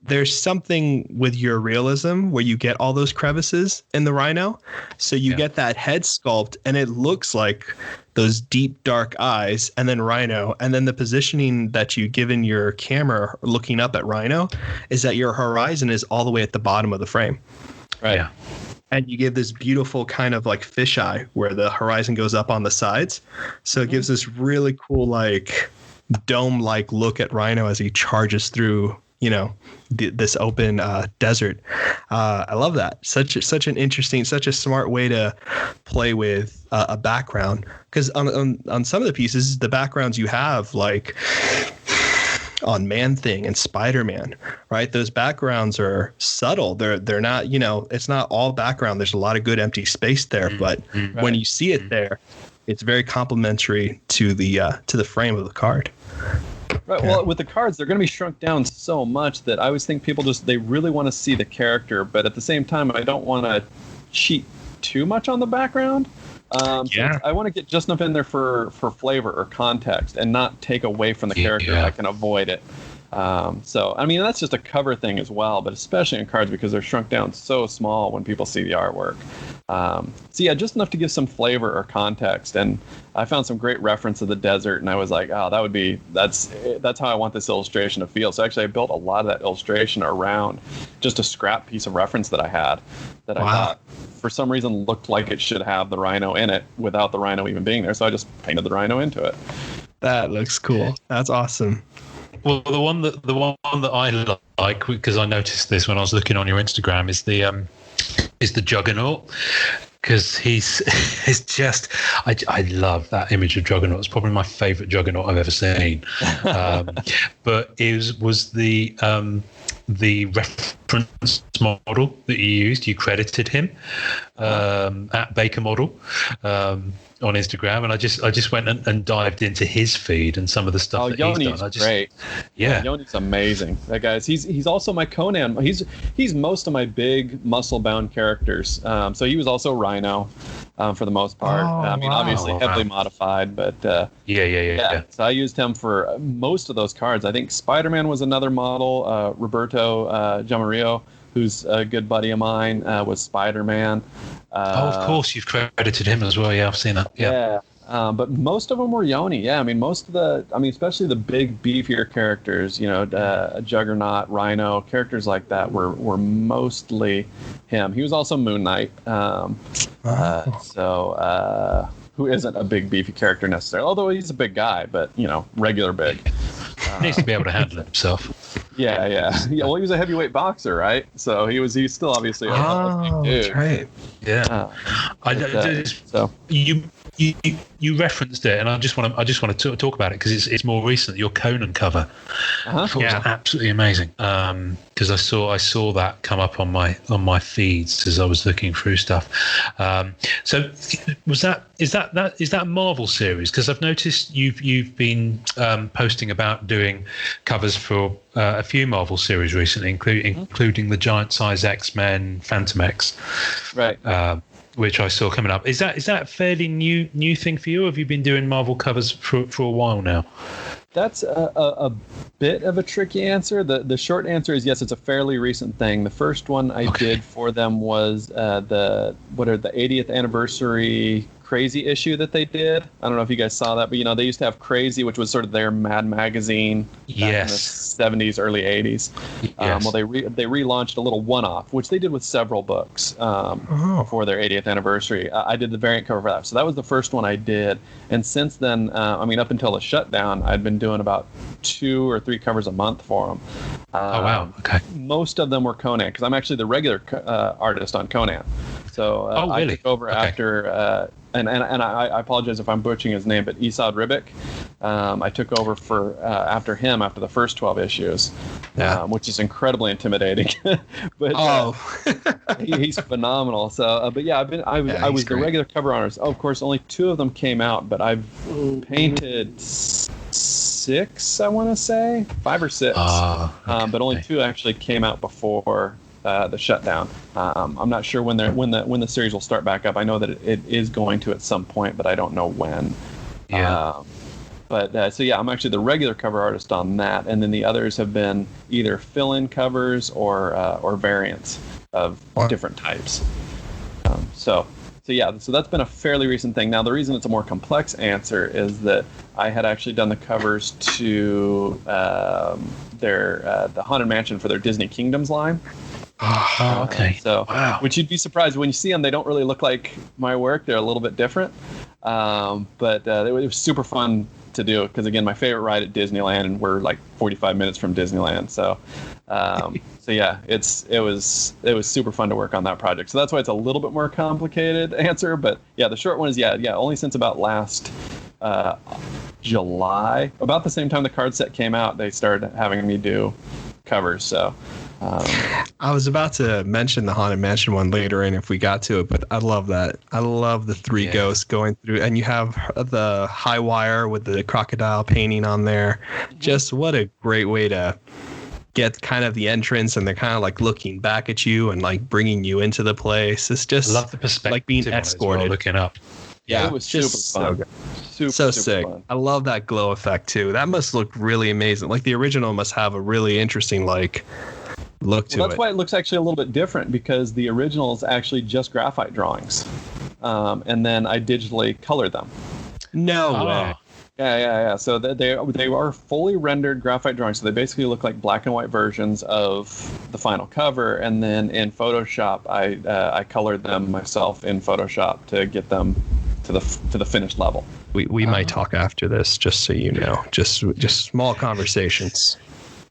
there's something with your realism where you get all those crevices in the rhino. So you get that head sculpt and it looks like those deep, dark eyes and then rhino. And then the positioning that you give in your camera looking up at rhino is that your horizon is all the way at the bottom of the frame. Right. Yeah. And you give this beautiful kind of like fisheye where the horizon goes up on the sides. So it gives this really cool, like dome-like look at rhino as he charges through, this open desert. I love that. Such an interesting, such a smart way to play with a background. Because on some of the pieces, the backgrounds you have, like on Man-Thing and Spider-Man, right? Those backgrounds are subtle. They're not, it's not all background. There's a lot of good empty space there, but when you see it there, it's very complementary to the frame of the card. Right. Well, with the cards, they're going to be shrunk down so much that I always think people they really want to see the character, but at the same time, I don't want to cheat too much on the background. I want to get just enough in there for flavor or context and not take away from the character if I can avoid it. So, I mean, that's just a cover thing as well, but especially in cards because they're shrunk down so small when people see the artwork. Just enough to give some flavor or context. And I found some great reference of the desert, and I was like, oh, that's how I want this illustration to feel. So actually, I built a lot of that illustration around just a scrap piece of reference that I had that I thought for some reason looked like it should have the rhino in it without the rhino even being there. So I just painted the rhino into it. That looks cool. That's awesome. Well, the one that I like, because I noticed this when I was looking on your Instagram, is the Juggernaut, because he's just I love that image of Juggernaut. It's probably my favorite Juggernaut I've ever seen. But it was the reference model that you used. You credited him at Baker Model on Instagram, and I just went and dived into his feed and some of the stuff that he's done. Great. Yeah, Yoni's amazing. That guy's he's also my Conan. He's most of my big muscle bound characters. So he was also Rhino for the most part. Obviously heavily modified, but yeah. So I used him for most of those cards. I think Spider-Man was another model. Roberto Giammario, who's a good buddy of mine, was Spider-Man. Of course, you've credited him as well. Yeah, I've seen that. Yeah. But most of them were Yoni. Yeah, I mean, especially the big, beefier characters, Juggernaut, Rhino, characters like that were mostly him. He was also Moon Knight. Who isn't a big, beefy character necessarily, although he's a big guy, but, regular big. Needs to be able to handle it himself. Yeah. Well, he was a heavyweight boxer, right? So he's still obviously a big dude. That's right. Yeah. You referenced it, and I just want to talk about it because it's more recent. Your Conan cover, I thought was absolutely amazing. Because I saw that come up on my feeds as I was looking through stuff. So is that a Marvel series? Because I've noticed you've been posting about doing covers for a few Marvel series recently, including the giant size X-Men, Phantom X, right? Which I saw coming up. Is that a fairly new thing for you? Or have you been doing Marvel covers for a while now? That's a bit of a tricky answer. The short answer is yes, it's a fairly recent thing. The first one I did for them was the 80th anniversary Crazy issue that they did. I don't know if you guys saw that, but they used to have Crazy, which was sort of their Mad magazine back in the 70s, early 80s. Yes. Well, they relaunched a little one-off, which they did with several books for their 80th anniversary. I did the variant cover for that. So that was the first one I did. And since then, up until the shutdown, I'd been doing about 2 or 3 covers a month for them. Oh, wow. Okay. Most of them were Conan, because I'm actually the regular artist on Conan. So really? I took over after, and I apologize if I'm butchering his name, but Esad Ribic. I took over for after him after the first 12 issues, which is incredibly intimidating. But he's phenomenal. So, but yeah, I was the regular cover artist. Oh, of course, only 2 of them came out, but I've painted 6, I want to say 5 or 6, but only 2 actually came out before the shutdown. I'm not sure when the series will start back up. I know that it is going to at some point, but I don't know when. Yeah. But so yeah, I'm actually the regular cover artist on that, and then the others have been either fill-in covers or variants of different types. So yeah, so that's been a fairly recent thing. Now the reason it's a more complex answer is that I had actually done the covers to the Haunted Mansion for their Disney Kingdoms line. Oh, okay. So, wow. Which you'd be surprised when you see them. They don't really look like my work. They're a little bit different. But it was super fun to do because, again, my favorite ride at Disneyland, and we're like 45 minutes from Disneyland. So, so yeah, it was super fun to work on that project. So that's why it's a little bit more complicated answer. But yeah, the short one is yeah. Only since about last July, about the same time the card set came out, they started having me do covers. So. I was about to mention the Haunted Mansion one later in if we got to it, but I love that. I love the three ghosts going through, and you have the high wire with the crocodile painting on there. Just what a great way to get kind of the entrance, and they're kind of like looking back at you and like bringing you into the place. It's just love the perspective, like being escorted. Well, looking up. Yeah, it was super fun. So sick. Fun. I love that glow effect too. That must look really amazing. Like the original must have a really interesting like look to it. That's why it looks actually a little bit different, because the original is actually just graphite drawings, and then I digitally colored them. No way. Yeah. So they are fully rendered graphite drawings. So they basically look like black and white versions of the final cover, and then in Photoshop, I colored them myself in Photoshop to get them to the finished level. We might talk after this, just so you know. Just small conversations.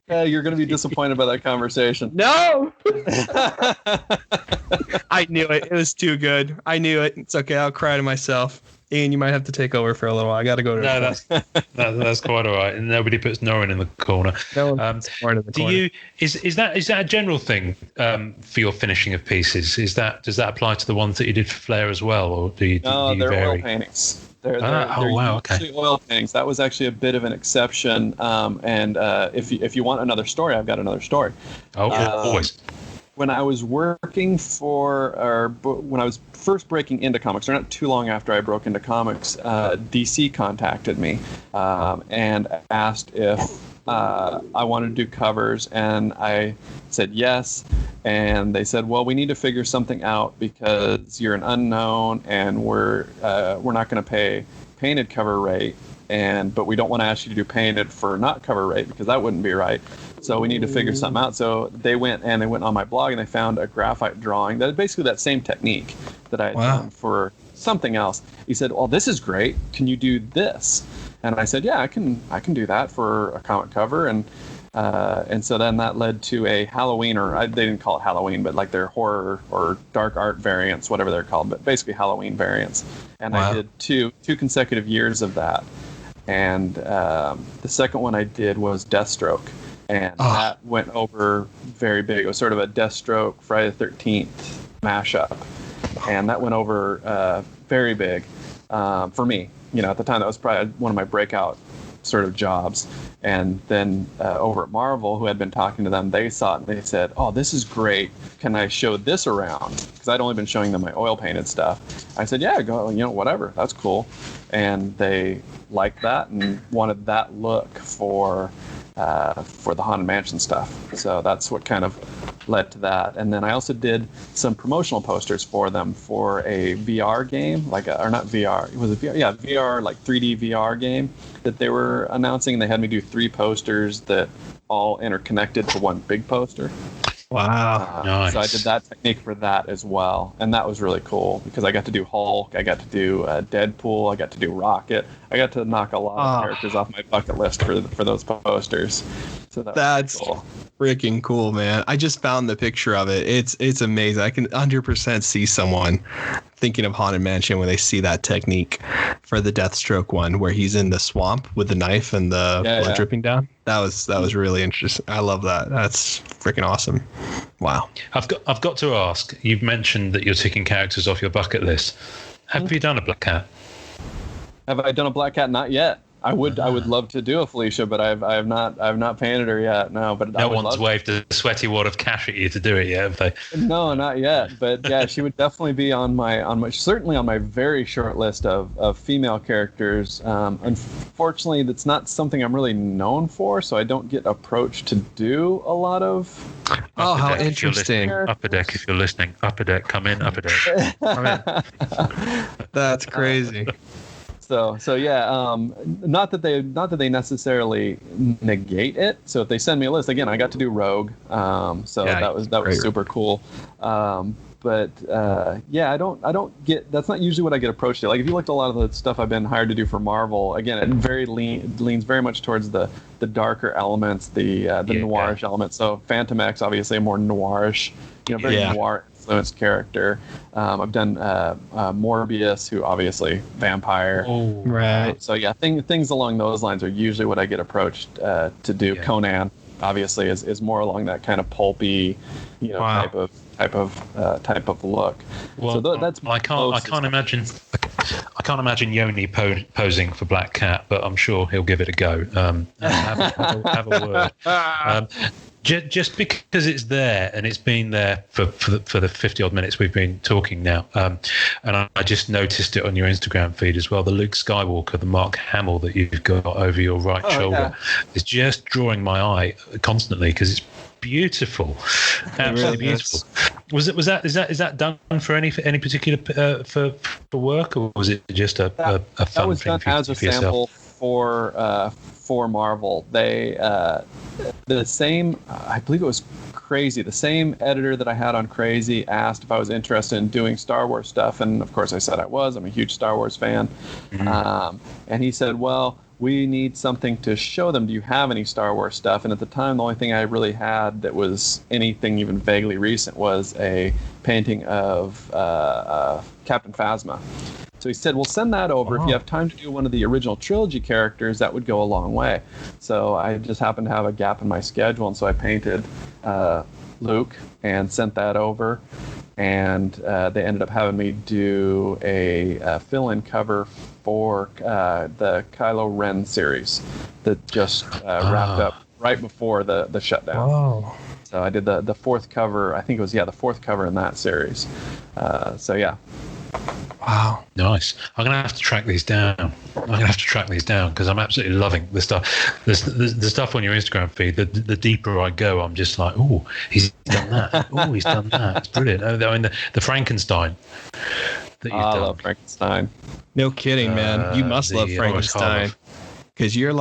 Yeah, you're going to be disappointed by that conversation. No! I knew it. It was too good. I knew it. It's okay. I'll cry to myself. Ian, you might have to take over for a little while. I got to go to. No, that's quite all right. And nobody puts Norrin in the corner. No one puts Norrin in the corner. Is that a general thing for your finishing of pieces? Does that apply to the ones that you did for Flair as well, or do you they're vary? oil paintings. They're wow, usually oil paintings. That was actually a bit of an exception. And if you want another story, I've got another story. Oh, always. When I was working when I was first breaking into comics, or not too long after I broke into comics, DC contacted me and asked if I wanted to do covers, and I said yes. And they said, well, we need to figure something out because you're an unknown, and we're not going to pay painted cover rate, but we don't want to ask you to do painted for not cover rate because that wouldn't be right. So we need to figure something out. So they went on my blog, and they found a graphite drawing that basically that same technique that I had done for something else. He said, well, this is great. Can you do this? And I said, yeah, I can do that for a comic cover. And so then that led to a Halloween, they didn't call it Halloween, but like their horror or dark art variants, whatever they're called, but basically Halloween variants. And I did two consecutive years of that. And the second one I did was Deathstroke. And that went over very big. It was sort of a Deathstroke, Friday the 13th mashup. And that went over very big for me. At the time, that was probably one of my breakout sort of jobs. And then over at Marvel, who had been talking to them, they saw it and they said, oh, this is great. Can I show this around? Because I'd only been showing them my oil painted stuff. I said, yeah, go, whatever. That's cool. And they liked that and wanted that look for the Haunted Mansion stuff. So that's what kind of led to that. And then I also did some promotional posters for them for a VR game, or not VR, it was a VR, VR, like 3D VR game that they were announcing. They had me do 3 posters that all interconnected to one big poster. Wow. Nice. So I did that technique for that as well. And that was really cool because I got to do Hulk, I got to do Deadpool, I got to do Rocket. I got to knock a lot of characters off my bucket list for those posters. So that's cool. Freaking cool, man. I just found the picture of it. It's amazing. I can 100% see someone thinking of Haunted Mansion when they see that technique for the Deathstroke one where he's in the swamp with the knife and the blood dripping down. That was really interesting. I love that. That's freaking awesome. Wow. I've got to ask, you've mentioned that you're ticking characters off your bucket list. Have you done a Black Cat? Have I done a Black Cat? Not yet. I would love to do a Felicia, but I have not painted her yet. No, but no one's waved a sweaty wad of cash at you to do it yet, have they? No, not yet. But yeah, she would definitely be on my certainly on my very short list of female characters. Unfortunately, that's not something I'm really known for, so I don't get approached to do a lot of. Oh, how interesting! Upper Deck, if you're listening, Upper Deck, come in, Upper Deck. Come in. That's crazy. So yeah, not that they necessarily negate it. So if they send me a list, again, I got to do Rogue, so Yeah, that was super cool. But yeah, I don't get, that's not usually what I get approached to. Like if you looked at a lot of the stuff I've been hired to do for Marvel, again, it leans very much towards the darker elements, the noirish elements. So Phantom X, obviously a more noirish, very noir influenced character. I've done Morbius, who obviously vampire. Oh, right. So yeah, things along those lines are usually what I get approached to do. Yeah. Conan, obviously, is more along that kind of pulpy, type of look. Well, so that's I can't imagine. I can't imagine Yoni posing for Black Cat, but I'm sure he'll give it a go. Have a word. Just because it's there and it's been there for the 50 odd minutes we've been talking now, and I just noticed it on your Instagram feed as well. The Luke Skywalker, the Mark Hamill that you've got over your right shoulder, is just drawing my eye constantly because it's beautiful, absolutely beautiful. Is that done for any particular for work, or was it just a fun that was thing done as a sample for Marvel? They the same, I believe it was Crazy, the same editor that I had on Crazy asked if I was interested in doing Star Wars stuff, and of course I said I was. I'm a huge Star Wars fan. Mm-hmm. And he said, well, we need something to show them. Do you have any Star Wars stuff? And at the time, the only thing I really had that was anything even vaguely recent was a painting of Captain Phasma. So he said, well, send that over. If you have time to do one of the original trilogy characters, that would go a long way. So I just happened to have a gap in my schedule, and so I painted Luke and sent that over. And they ended up having me do a fill-in cover for the Kylo Ren series that just wrapped up right before the shutdown. Wow. So I did the fourth cover. I think it was the fourth cover in that series. So yeah. Wow. Nice. I'm going to have to track these down. Because I'm absolutely loving the stuff. The stuff on your Instagram feed, the deeper I go, I'm just like, oh, he's done that. Oh, he's done that. It's brilliant. I mean, the Frankenstein that you've done. I love Frankenstein. No kidding, man. You must love Frankenstein. Because you're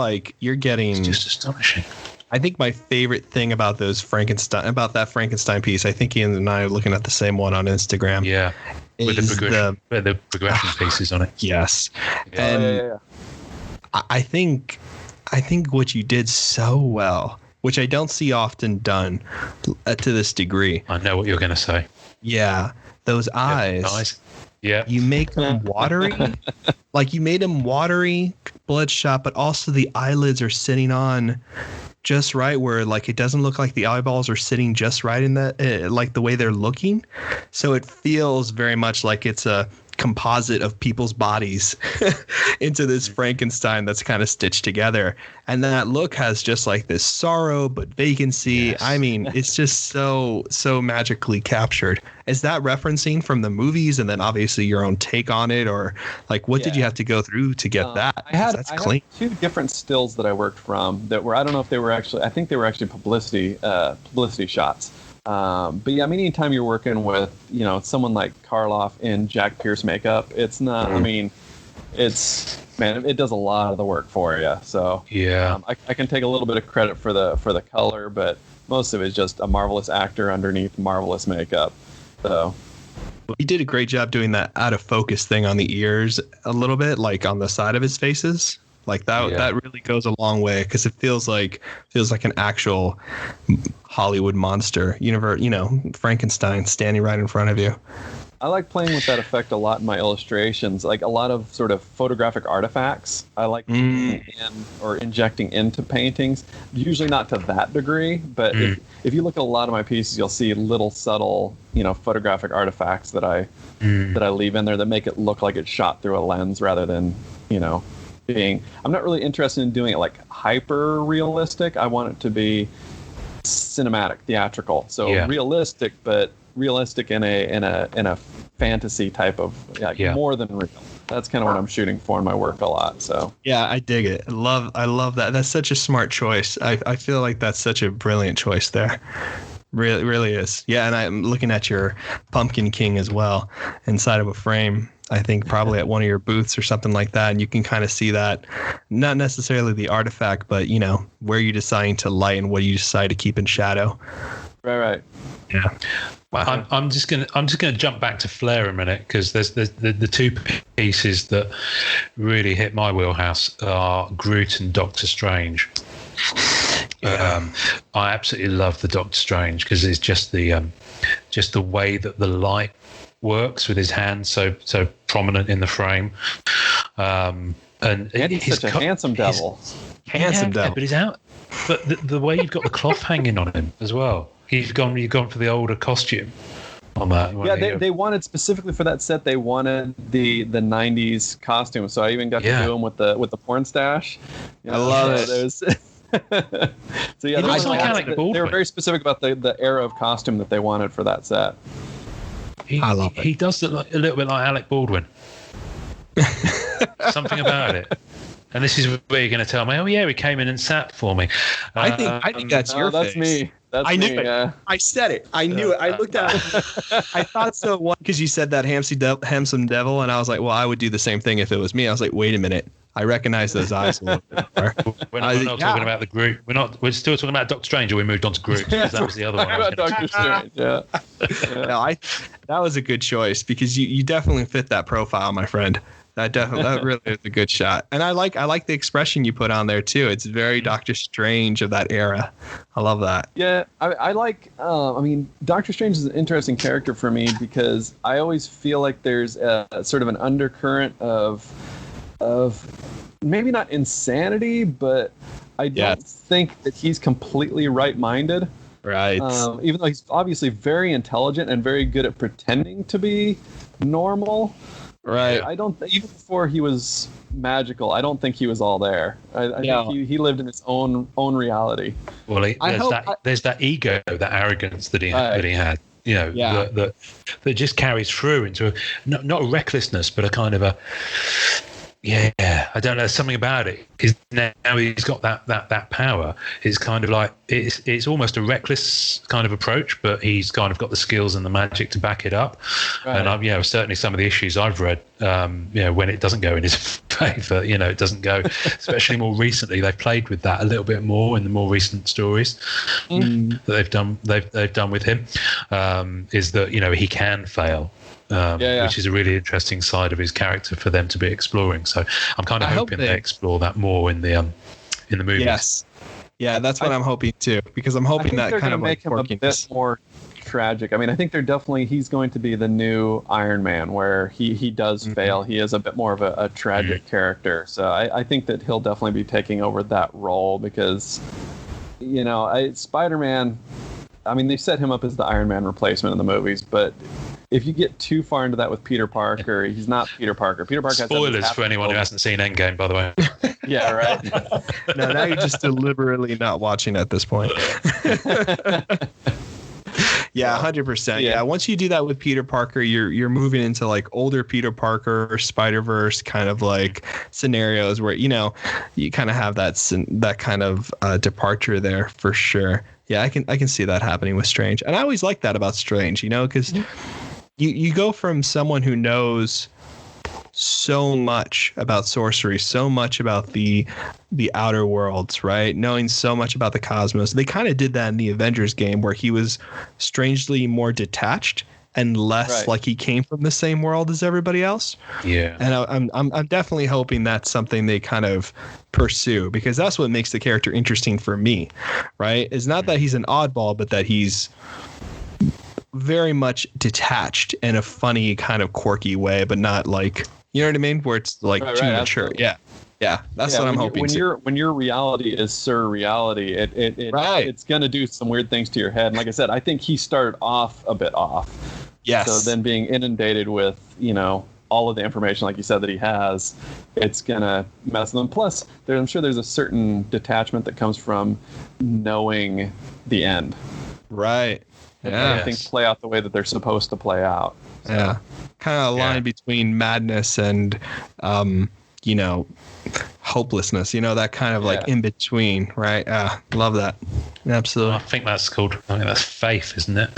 getting... It's just astonishing. I think my favorite thing about that Frankenstein piece, I think Ian and I are looking at the same one on Instagram. Yeah. With the progression pieces on it. Yes. And I think what you did so well, which I don't see often done to this degree. I know what you're going to say. Yeah. Those eyes. Yeah. You make them watery. Like you made them watery, bloodshot, but also the eyelids are sitting on just right, where like it doesn't look like the eyeballs are sitting just right in that like the way they're looking. So it feels very much like it's a composite of people's bodies into this Frankenstein that's kind of stitched together. And that look has just like this sorrow but vacancy. Yes. I mean, it's just so magically captured. Is that referencing from the movies and then obviously your own take on it, or like what did you have to go through to get that? I had clean. Two different stills that I worked from that were, I don't know if they were actually, I think they were actually publicity shots. But yeah, I mean, anytime you're working with, someone like Karloff in Jack Pierce makeup, it's not, I mean, it does a lot of the work for you. So yeah, I can take a little bit of credit for the color, but most of it is just a marvelous actor underneath marvelous makeup. So he did a great job doing that out of focus thing on the ears a little bit, like on the side of his faces. Like that really goes a long way because it feels like an actual Hollywood monster universe, Frankenstein standing right in front of you. I like playing with that effect a lot in my illustrations, like a lot of sort of photographic artifacts. I like putting in or injecting into paintings, usually not to that degree, but if you look at a lot of my pieces, you'll see little subtle, photographic artifacts that I leave in there that make it look like it's shot through a lens rather than, being. I'm not really interested in doing it like hyper realistic. I want it to be cinematic, theatrical. So realistic, but realistic in a fantasy type of more than real. That's kind of what I'm shooting for in my work a lot. So yeah, I dig it. I love that. That's such a smart choice. I feel like that's such a brilliant choice there. Really, really is. Yeah, and I'm looking at your Pumpkin King as well inside of a frame. I think probably at one of your booths or something like that, and you can kind of see that, not necessarily the artifact, but where you decide to light and what you decide to keep in shadow. Right. Yeah. Well, I'm just gonna jump back to Flair a minute, because there's the two pieces that really hit my wheelhouse are Groot and Doctor Strange. Yeah. I absolutely love the Doctor Strange because it's just the way that the light works with his hand so prominent in the frame. And he's such a handsome devil. Handsome devil. But he's out. But the way you've got the cloth hanging on him as well. You've gone for the older costume on that. Yeah, they wanted specifically for that set. They wanted the 90s costume. So I even got to do them with the porn stash. I love it. So yeah, they were very specific about the era of costume that they wanted for that set. I love it. He does look a little bit like Alec Baldwin. Something about it. And this is where you're going to tell me, oh yeah, he came in and sat for me. I think that's your face. That's me. I knew it. I said it. I knew it. I looked at it. I thought so. One, because you said that handsome devil, and I was like, well, I would do the same thing if it was me. I was like, wait a minute. I recognize those eyes a little bit more. We're not talking about the Groot. We're still talking about Doctor Strange, or we moved on to Groot, because that was the other one. About Doctor Strange, yeah. No, that was a good choice, because you definitely fit that profile, my friend. That really is a good shot. And I like the expression you put on there too. It's very Doctor Strange of that era. I love that. Yeah, I like, Doctor Strange is an interesting character for me, because I always feel like there's a sort of an undercurrent of maybe not insanity, but I don't think that he's completely right-minded. Right. Even though he's obviously very intelligent and very good at pretending to be normal. Right. I don't even before he was magical, I don't think he was all there. I think he lived in his own reality. Well, there's that ego, that arrogance that he had. That just carries through into not a recklessness, but a kind of a I don't know, something about it. Because now he's got that power. It's kind of like it's almost a reckless kind of approach, but he's kind of got the skills and the magic to back it up. Right. And certainly some of the issues I've read, when it doesn't go in his favour, it doesn't go. Especially more recently, they've played with that a little bit more in the more recent stories that they've done with him. Is that he can fail. Which is a really interesting side of his character for them to be exploring. So I'm kind of hoping they explore that more in the movies. Yes, yeah, that's what I'm hoping too, because I'm hoping that kind of make him a bit more tragic. I think he's going to be the new Iron Man, where he does fail. He is a bit more of a tragic character. So I think that he'll definitely be taking over that role, because Spider-Man. They set him up as the Iron Man replacement in the movies, but if you get too far into that with Peter Parker, he's not Peter Parker. Peter Parker. Spoilers for anyone who hasn't seen Endgame, by the way. Yeah, right. No, now you're just deliberately not watching at this point. Yeah, 100%. Yeah, once you do that with Peter Parker, you're moving into like older Peter Parker, Spider-Verse kind of like scenarios where you kind of have that kind of departure there for sure. Yeah, I can see that happening with Strange, and I always like that about Strange, because you go from someone who knows so much about sorcery, so much about the outer worlds, right? Knowing so much about the cosmos. They kind of did that in the Avengers game, where he was strangely more detached and less like he came from the same world as everybody else. Yeah. And I'm definitely hoping that's something they kind of pursue, because that's what makes the character interesting for me, right? It's not that he's an oddball, but that he's very much detached in a funny kind of quirky way, but not like, you know what I mean? Where it's like too mature. Absolutely. Yeah. That's what I'm hoping. When your reality is surreality, it's gonna do some weird things to your head. And like I said, I think he started off a bit off. Yes. So then being inundated with all of the information, like you said, that he has, it's gonna mess with him. Plus, I'm sure there's a certain detachment that comes from knowing the end. Right. Yeah. Things play out the way that they're supposed to play out. So. Yeah. Kind of a line between madness and, hopelessness, that kind of like in between, right? Love that. Absolutely. I think that's faith, isn't it?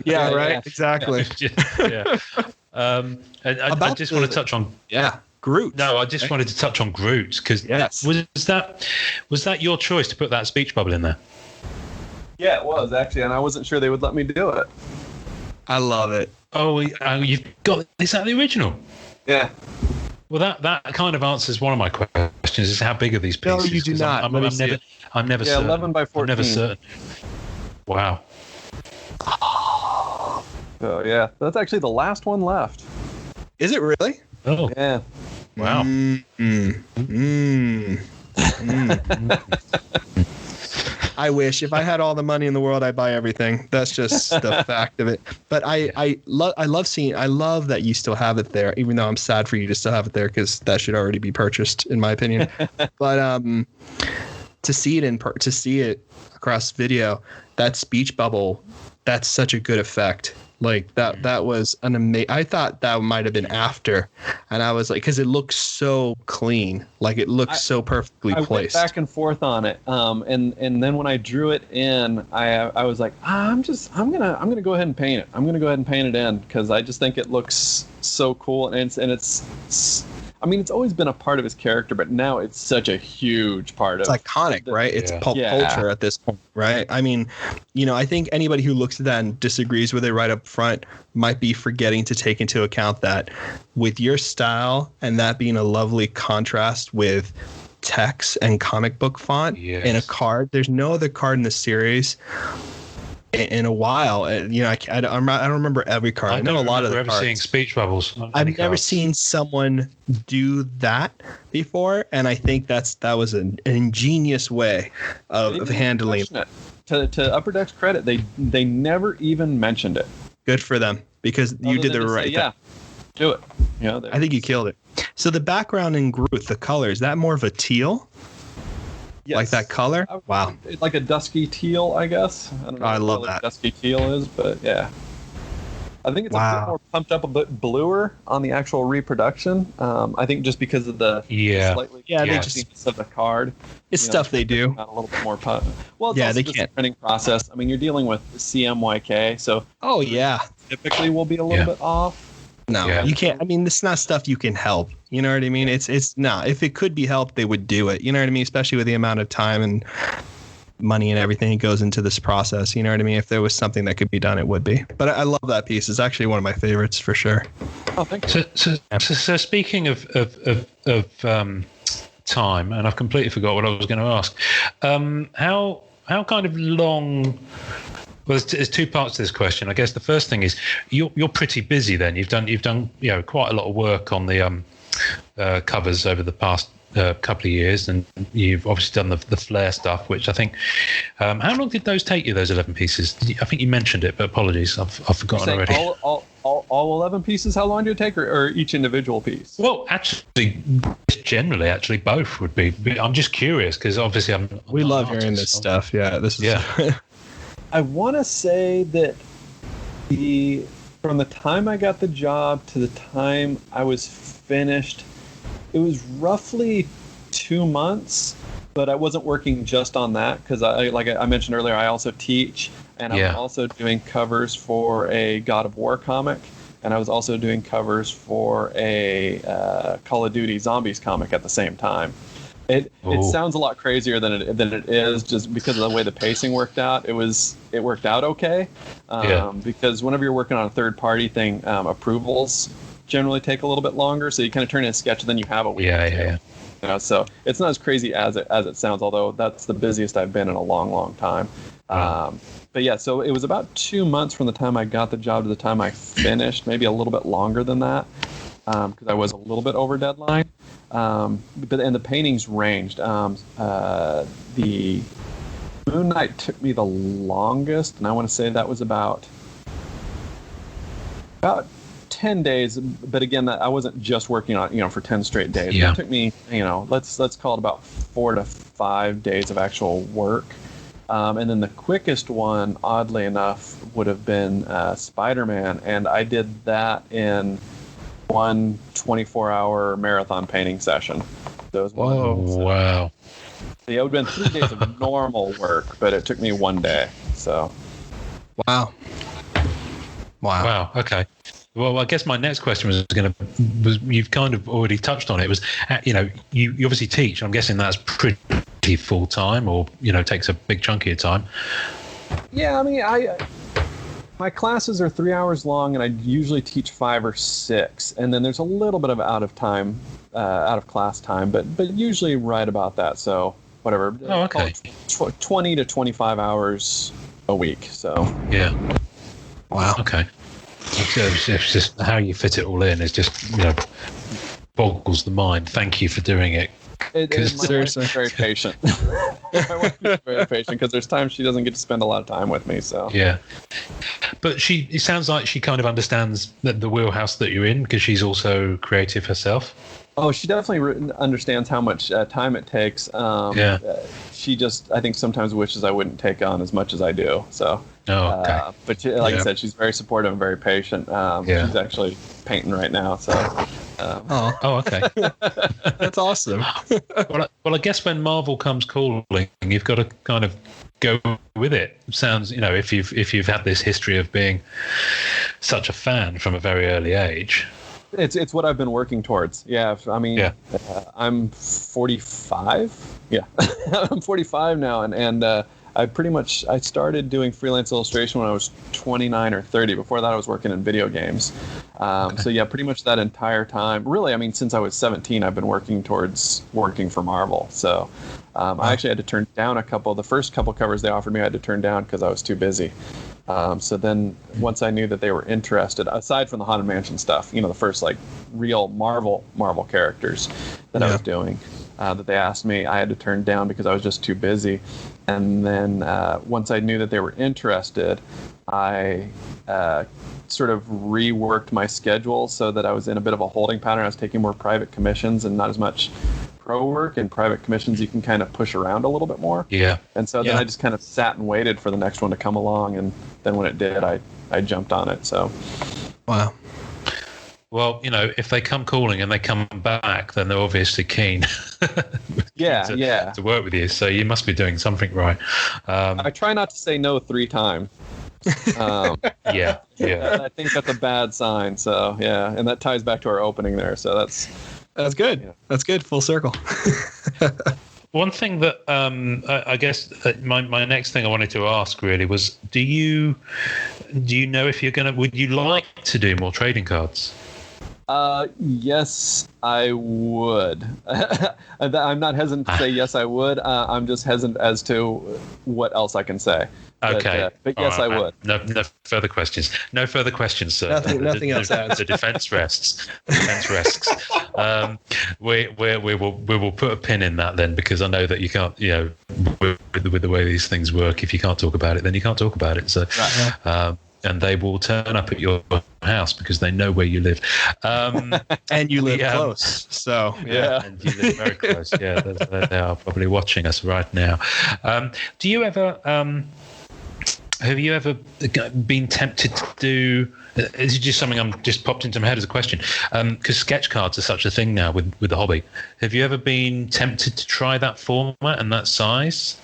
Yeah, right. Exactly. Yeah. I just want to touch on Groot. No, I just wanted to touch on Groot because was that your choice to put that speech bubble in there? Yeah, it was actually, and I wasn't sure they would let me do it. I love it. Oh, you've got, is that the original? Yeah. Well, that kind of answers one of my questions: is how big are these pieces? No, you do not. I'm never certain. 11 by 14. I'm never certain. Wow. So yeah, that's actually the last one left. Is it really? Oh. Yeah. Wow. I wish if I had all the money in the world, I'd buy everything. That's just the fact of it. But I love that you still have it there, even though I'm sad for you to still have it there because that should already be purchased, in my opinion. But to see it across video, that speech bubble, that's such a good effect. Like that was an amazing. I thought that might have been after, and I was like, because it looks so clean, like it looks so perfectly placed. I went back and forth on it, and then when I drew it in, I was like, I'm gonna go ahead and paint it. I'm gonna go ahead and paint it in because I just think it looks so cool, and it's. I mean, it's always been a part of his character, but now it's such a huge part of it. It's iconic, right? It's pulp culture at this point, right? I mean, I think anybody who looks at that and disagrees with it right up front might be forgetting to take into account that with your style and that being a lovely contrast with text and comic book font in a card, there's no other card in the series in a while. I don't remember every card. I know a lot of the cards. Seeing speech bubbles. I've never seen someone do that before, and I think that was an ingenious way of handling it. To Upper Deck's credit, they never even mentioned it. Good for them, because you did the right thing. Yeah, do it. I think you killed it. So the background in Groot, the color, is that more of a teal? Yes. Like that color? Wow. It's like a dusky teal, I guess. I don't know I love that. Dusky teal is, but yeah. I think it's a bit more pumped up, a bit bluer on the actual reproduction. I think just because of the slightly dustiness of the card. It's stuff they do. A little bit more well, it's also they just can't. The printing process. I mean, you're dealing with CMYK, so typically will be a little bit off. No, you can't. I mean, it's not stuff you can help. You know what I mean? It's no. If it could be helped, they would do it. You know what I mean? Especially with the amount of time and money and everything that goes into this process. You know what I mean? If there was something that could be done, it would be. But I love that piece. It's actually one of my favorites for sure. Oh, thank you. So speaking of time, and I've completely forgot what I was going to ask. How kind of long? Well, there's two parts to this question. I guess the first thing is you're pretty busy. Then you've done quite a lot of work on the covers over the past couple of years, and you've obviously done the Flair stuff, which I think. How long did those take you? Those 11 pieces? I think you mentioned it, but apologies, I've forgotten already. All 11 pieces? How long did it take, or each individual piece? Well, generally, both would be. I'm just curious because obviously we love hearing this stuff. Yeah, this is. Yeah. I want to say that from the time I got the job to the time I was finished, it was roughly 2 months, but I wasn't working just on that because like I mentioned earlier, I also teach, and I'm also doing covers for a God of War comic, and I was also doing covers for a Call of Duty Zombies comic at the same time. It sounds a lot crazier than it is, just because of the way the pacing worked out. It worked out okay, because whenever you're working on a third party thing, approvals generally take a little bit longer. So you kind of turn in a sketch, and then you have a week. Yeah. So it's not as crazy as it sounds. Although that's the busiest I've been in a long time. But yeah, so it was about 2 months from the time I got the job to the time I finished. Maybe a little bit longer than that, because I was a little bit over deadline. But the paintings ranged. The Moon Knight took me the longest, and I want to say that was about 10 days, but again, I wasn't just working on for 10 straight days. Yeah. It took me let's call it about 4 to 5 days of actual work. And then the quickest one, oddly enough, would have been Spider-Man, and I did that in one 24-hour marathon painting session. So it was Wow. Yeah, it would have been 3 days of normal work, but it took me 1 day. So. Wow. Okay. Well, I guess my next question was you've kind of already touched on it. Was you obviously teach. I'm guessing that's pretty full time, or takes a big chunk of your time. Yeah, I mean, my classes are 3 hours long, and I usually teach 5 or 6, and then there's a little bit of out of class time, but usually right about that. So whatever. Oh, okay. 20 to 25 hours a week. So yeah. Wow. Okay. It's just how you fit it all in is just boggles the mind. Thank you for doing it. My wife is very patient. My wife is very patient because there's times she doesn't get to spend a lot of time with me. So yeah, but it sounds like she kind of understands the wheelhouse that you're in because she's also creative herself. Oh, she definitely understands how much time it takes. She just, I think, sometimes wishes I wouldn't take on as much as I do. So, okay. But like I said, she's very supportive and very patient. She's actually painting right now. So. Okay. That's awesome. Well, I guess when Marvel comes calling, you've got to kind of go with it. Sounds, if you've had this history of being such a fan from a very early age. It's what I've been working towards. Yeah, I mean, I'm 45. Yeah, I'm 45 now, and I started doing freelance illustration when I was 29 or 30. Before that, I was working in video games. So yeah, pretty much that entire time. Really, I mean, since I was 17, I've been working towards working for Marvel. So I actually had to turn down the first couple covers they offered me. I had to turn down because I was too busy. So then once I knew that they were interested, aside from the Haunted Mansion stuff, the first like real Marvel characters that I was doing, that they asked me, I had to turn down because I was just too busy. And then once I knew that they were interested, I sort of reworked my schedule so that I was in a bit of a holding pattern. I was taking more private commissions and not as much pro work. And private commissions you can kind of push around a little bit more. Yeah. And so then I just kind of sat and waited for the next one to come along, and then when it did, I jumped on it. So wow. Well, if they come calling and they come back, then they're obviously keen. to work with you. So you must be doing something right. I try not to say no 3 times. Yeah. I think that's a bad sign. So yeah, and that ties back to our opening there. So that's good. Yeah. That's good. Full circle. One thing that I guess my next thing I wanted to ask really was, do you know if would you like to do more trading cards? Yes, I would. I'm not hesitant to say yes, I would. I'm just hesitant as to what else I can say. Okay. But yes, I would. No further questions. No further questions, sir. Nothing else. The defense rests. We will put a pin in that then, because I know that you can't, with the way these things work, if you can't talk about it, then you can't talk about it. So, and they will turn up at your house because they know where you live. And you live close. So, yeah. And you live very close. Yeah, they are probably watching us right now. Do you ever... have you ever been tempted to do? This is just something I'm just popped into my head as a question, because sketch cards are such a thing now with the hobby. Have you ever been tempted to try that format and that size?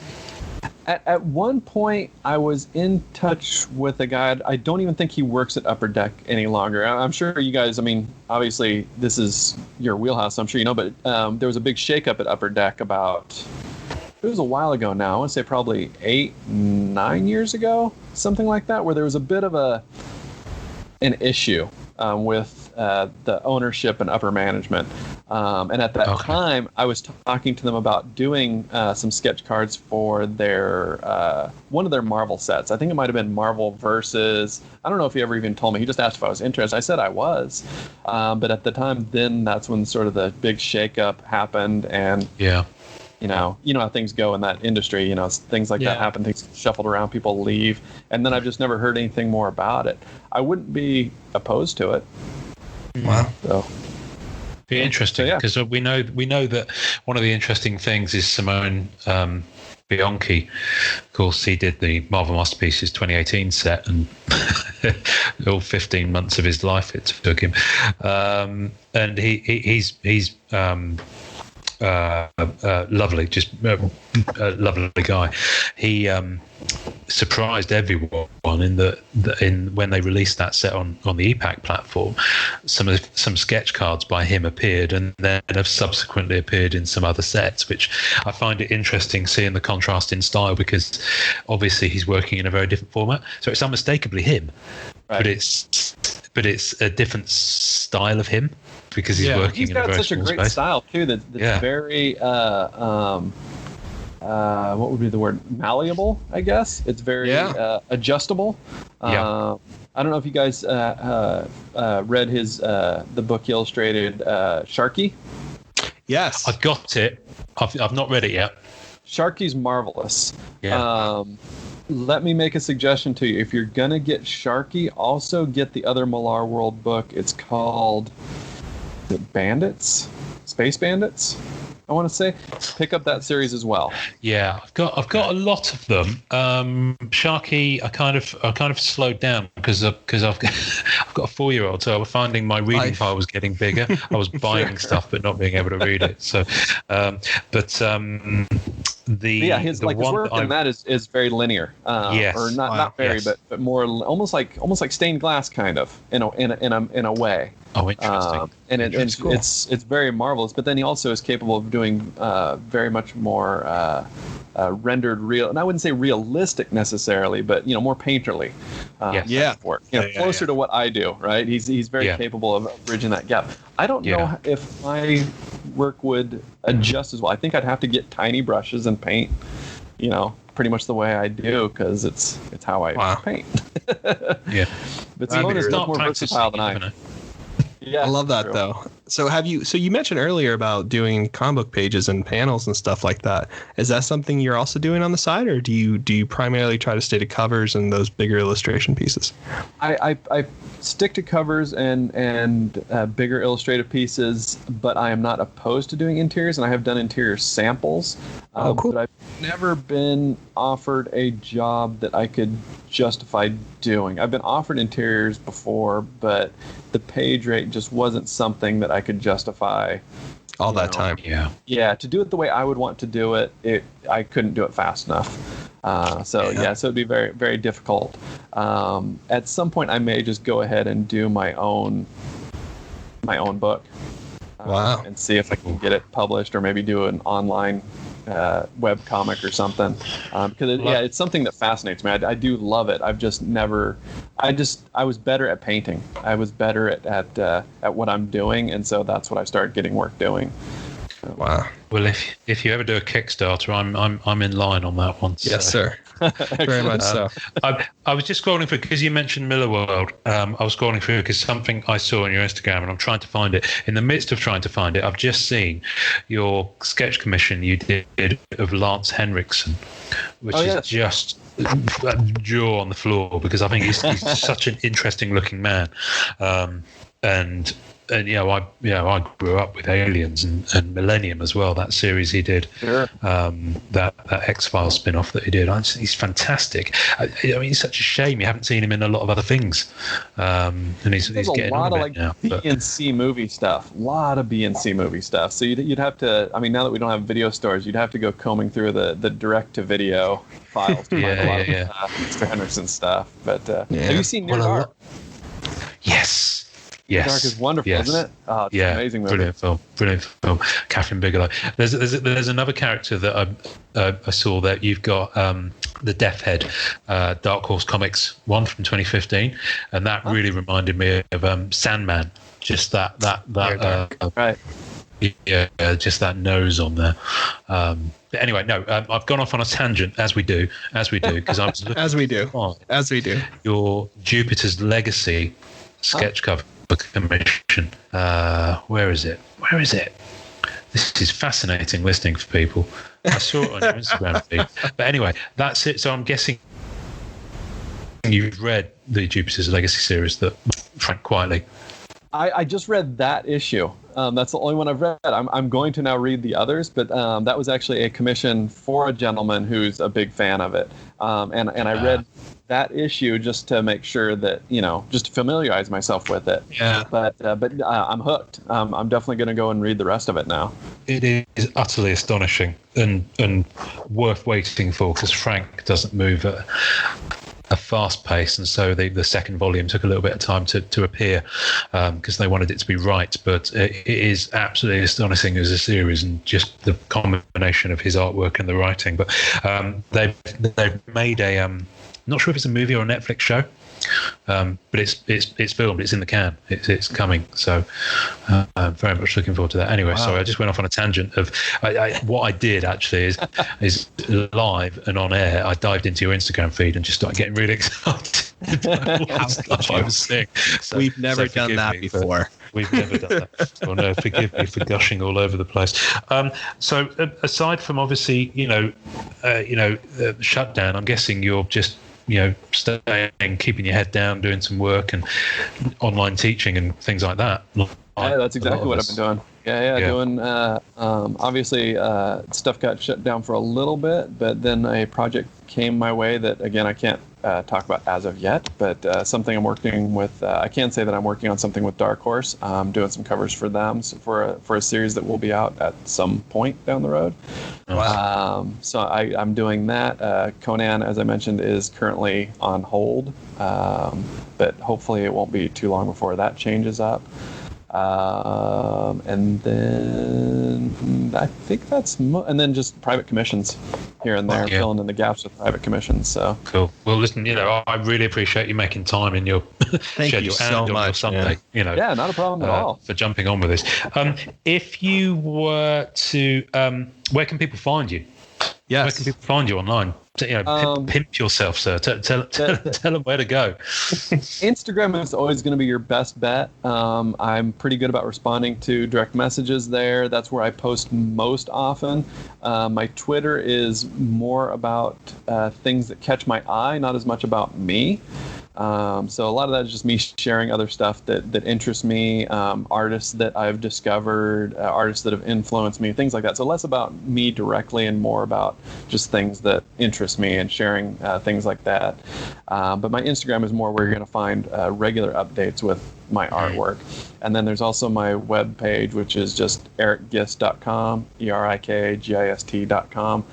At one point, I was in touch with a guy. I don't even think he works at Upper Deck any longer. I'm sure you guys, I mean, obviously this is your wheelhouse, I'm sure you know, but there was a big shakeup at Upper Deck about... It was a while ago now. I want to say probably 8-9 years ago, something like that, where there was a bit of an issue with the ownership and upper management. And at that time, I was talking to them about doing some sketch cards for their one of their Marvel sets. I think it might have been Marvel Versus. I don't know if he ever even told me. He just asked if I was interested. I said I was. But at the time, then that's when sort of the big shakeup happened. And you know how things go in that industry. Things like that happen. Things shuffled around, people leave, and then I've just never heard anything more about it. I wouldn't be opposed to it. Wow. So Be interesting because we know that one of the interesting things is Simone Bianchi. Of course, he did the Marvel Masterpieces 2018 set, and all 15 months of his life it took him. And he's lovely, just a lovely guy. He surprised everyone in when they released that set on the EPAC platform. Some sketch cards by him appeared, and then have subsequently appeared in some other sets, which I find it interesting seeing the contrast in style, because obviously he's working in a very different format, so it's unmistakably him, right. but it's a different style of him, because he's working he's in a very got such a great space. style too that's very what would be the word, malleable, I guess. It's very adjustable. I don't know if you guys read his the book he illustrated, Sharky. Yes, I got it. I've not read it yet. Sharky's marvelous. Let me make a suggestion to you. If you're gonna get Sharky, also get the other Millar World book. It's called Bandits, Space Bandits, I want to say. Pick up that series as well. Yeah, I've got a lot of them. Sharky, I kind of slowed down because I've got a 4-year-old, so I was finding my reading pile was getting bigger. I was buying stuff but not being able to read it. So, his work in that is very linear. Or not very, but more almost like stained glass, kind of in a way. Oh, interesting. And it's very marvelous. But then he also is capable of doing very much more rendered real, and I wouldn't say realistic necessarily, but more painterly. Work. Closer to what I do. Right? He's very capable of bridging that gap. I don't know if my work would adjust as well. I think I'd have to get tiny brushes and paint. Pretty much the way I do, because it's how I paint. But Simone is much more versatile than I. Yeah, I love that though. So you mentioned earlier about doing comic book pages and panels and stuff like that. Is that something you're also doing on the side, or do you primarily try to stay to covers and those bigger illustration pieces? I stick to covers and bigger illustrative pieces, but I am not opposed to doing interiors, and I have done interior samples. Cool. But I've never been offered a job that I could justify doing. I've been offered interiors before, but the page rate just wasn't something that I could justify all that time. Yeah, to do it the way I would want to do it, I couldn't do it fast enough. So it'd be very, very difficult. At some point, I may just go ahead and do my own book. And see if I can get it published, or maybe do an online web comic or something, because it's something that fascinates me. I do love it. I've just never. I was better at painting. I was better at what I'm doing, and so that's what I started getting work doing. Wow. Well, if you ever do a Kickstarter, I'm in line on that one. So. Yes, sir. Very much so. I was just scrolling through, because you mentioned Miller World. I was scrolling through because something I saw on your Instagram, and I'm trying to find it. In the midst of trying to find it, I've just seen your sketch commission you did of Lance Henriksen, which is just jaw on the floor, because I think he's such an interesting looking man. And I grew up with Aliens and Millennium as well. That series he did, that X-Files spin-off that he did. He's fantastic. I mean, it's such a shame you haven't seen him in a lot of other things. And he's getting on a bit now. B and C movie stuff. A lot of B and C movie stuff. So you'd have to. I mean, now that we don't have video stores, you'd have to go combing through the direct-to-video files to find a lot of Mr. Henriksen stuff. But have you seen Near Dark? Yes. Yes. Dark is wonderful, isn't it? Oh, it's an amazing movie. Brilliant film. Catherine Bigelow. There's another character that I saw that you've got, the Death Head, Dark Horse Comics one from 2015, and that really reminded me of Sandman. Just that right. Yeah, just that nose on there. But anyway, no, I've gone off on a tangent, as we do, because I was looking as we do your Jupiter's Legacy sketch cover commission. Where is it? This is fascinating listening for people. I saw it on your Instagram feed. But anyway, that's it. So I'm guessing you've read the Jupiter's Legacy series that Frank Quitely I just read that issue. That's the only one I've read. I'm going to now read the others, but that was actually a commission for a gentleman who's a big fan of it. And I read that issue just to make sure that, just to familiarize myself with it. Yeah. But I'm hooked. I'm definitely going to go and read the rest of it now. It is utterly astonishing and worth waiting for, because Frank doesn't move at a fast pace, and so the second volume took a little bit of time to appear because they wanted it to be right. But it is absolutely astonishing as a series, and just the combination of his artwork and the writing. But they've made a not sure if it's a movie or a Netflix show, but it's filmed. It's in the can. It's coming. So I'm very much looking forward to that. Anyway, Sorry, I just went off on a tangent of what I did actually is live and on air. I dived into your Instagram feed and just started getting really excited about all the stuff I was seeing. So, We've never done that before. We've never done that. Well, no, forgive me for gushing all over the place. So aside from obviously, shutdown, I'm guessing you're just staying, keeping your head down, doing some work and online teaching and things like that. Yeah, that's exactly what I've been doing. Yeah. Doing obviously stuff got shut down for a little bit, but then a project came my way that, again, I can't talk about as of yet, but something I'm working with. I can say that I'm working on something with Dark Horse. I'm doing some covers for them for a series that will be out at some point down the road. Wow. So I'm doing that. Conan, as I mentioned, is currently on hold, but hopefully it won't be too long before that changes up. And then I think that's and then just private commissions here and there, filling in the gaps with private commissions. So cool. Well, listen, I really appreciate you making time in your schedule you and so on much, your Sunday. Yeah, not a problem at all for jumping on with this. If you were to, where can people find you? Yes. Where can people find you online? Pimp yourself, sir. Tell them where to go. Instagram is always going to be your best bet. I'm pretty good about responding to direct messages there. That's where I post most often. My Twitter is more about things that catch my eye, not as much about me. So a lot of that is just me sharing other stuff that interests me, artists that I've discovered, artists that have influenced me, things like that. So less about me directly and more about just things that interest me and sharing things like that. But my Instagram is more where you're going to find regular updates with my artwork. And then there's also my web page, which is just erikgist.com, ERIKGIST.com.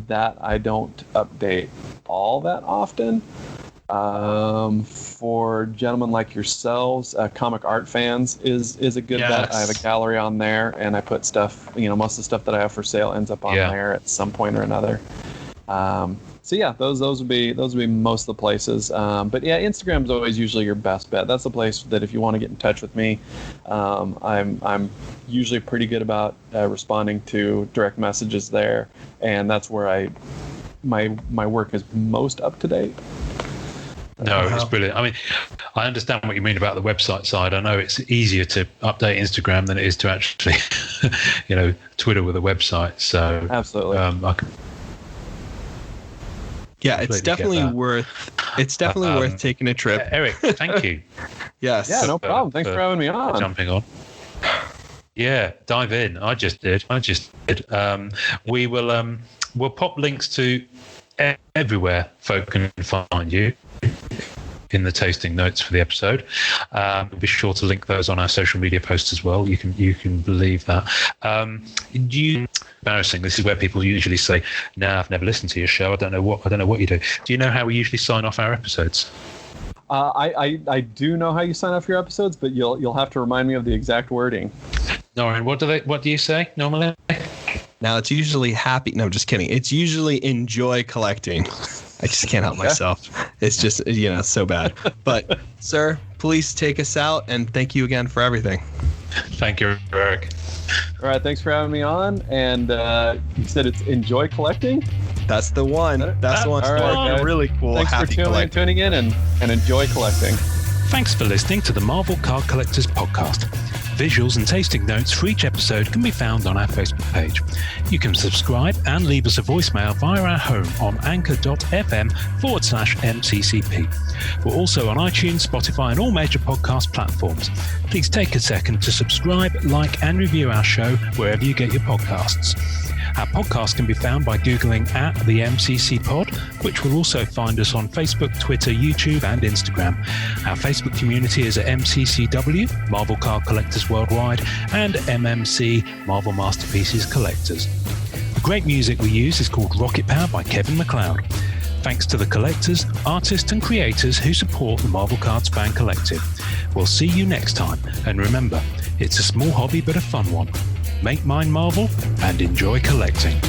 That I don't update all that often. For gentlemen like yourselves, Comic Art Fans is a good bet. I have a gallery on there, and I put stuff, most of the stuff that I have for sale ends up on there at some point or another. So yeah, those would be most of the places. But yeah, Instagram's always usually your best bet. That's the place that if you want to get in touch with me, I'm usually pretty good about responding to direct messages there, and that's where my work is most up to date. No, it's brilliant. I mean, I understand what you mean about the website side. I know it's easier to update Instagram than it is to actually, Twitter with a website. So absolutely, it's definitely worth. It's definitely worth taking a trip. Erik, thank you. Yes. Yeah, no problem. Thanks for having me on. Jumping on. Yeah, dive in. I just did. We will. We'll pop links to everywhere folk can find you in the tasting notes for the episode. We'll be sure to link those on our social media posts as well. You can believe that. Embarrassing. This is where people usually say, "No, I've never listened to your show. I don't know what you do." Do you know how we usually sign off our episodes? I do know how you sign off your episodes, but you'll have to remind me of the exact wording. Noreen, what do you say normally? Now it's usually happy. No, just kidding. It's usually enjoy collecting. I just can't help myself. It's just, so bad. But sir, please take us out, and thank you again for everything. Thank you, Erik. All right. Thanks for having me on. And you said it's enjoy collecting? That's the one. That's the one. All right, guys. Really cool. Thanks for tuning in and enjoy collecting. Thanks for listening to the Marvel Card Collectors Podcast. Visuals and tasting notes for each episode can be found on our Facebook page. You can subscribe and leave us a voicemail via our home on anchor.fm/MCCP. We're also on iTunes, Spotify, and all major podcast platforms. Please take a second to subscribe, like, and review our show wherever you get your podcasts. Our podcast can be found by Googling at the MCC Pod, which will also find us on Facebook, Twitter, YouTube, and Instagram. Our Facebook community is at MCCW, Marvel Card Collectors Worldwide, and MMC, Marvel Masterpieces Collectors. The great music we use is called Rocket Power by Kevin MacLeod. Thanks to the collectors, artists, and creators who support the Marvel Cards Fan Collective. We'll see you next time, and remember, it's a small hobby but a fun one. Make mine Marvel and enjoy collecting.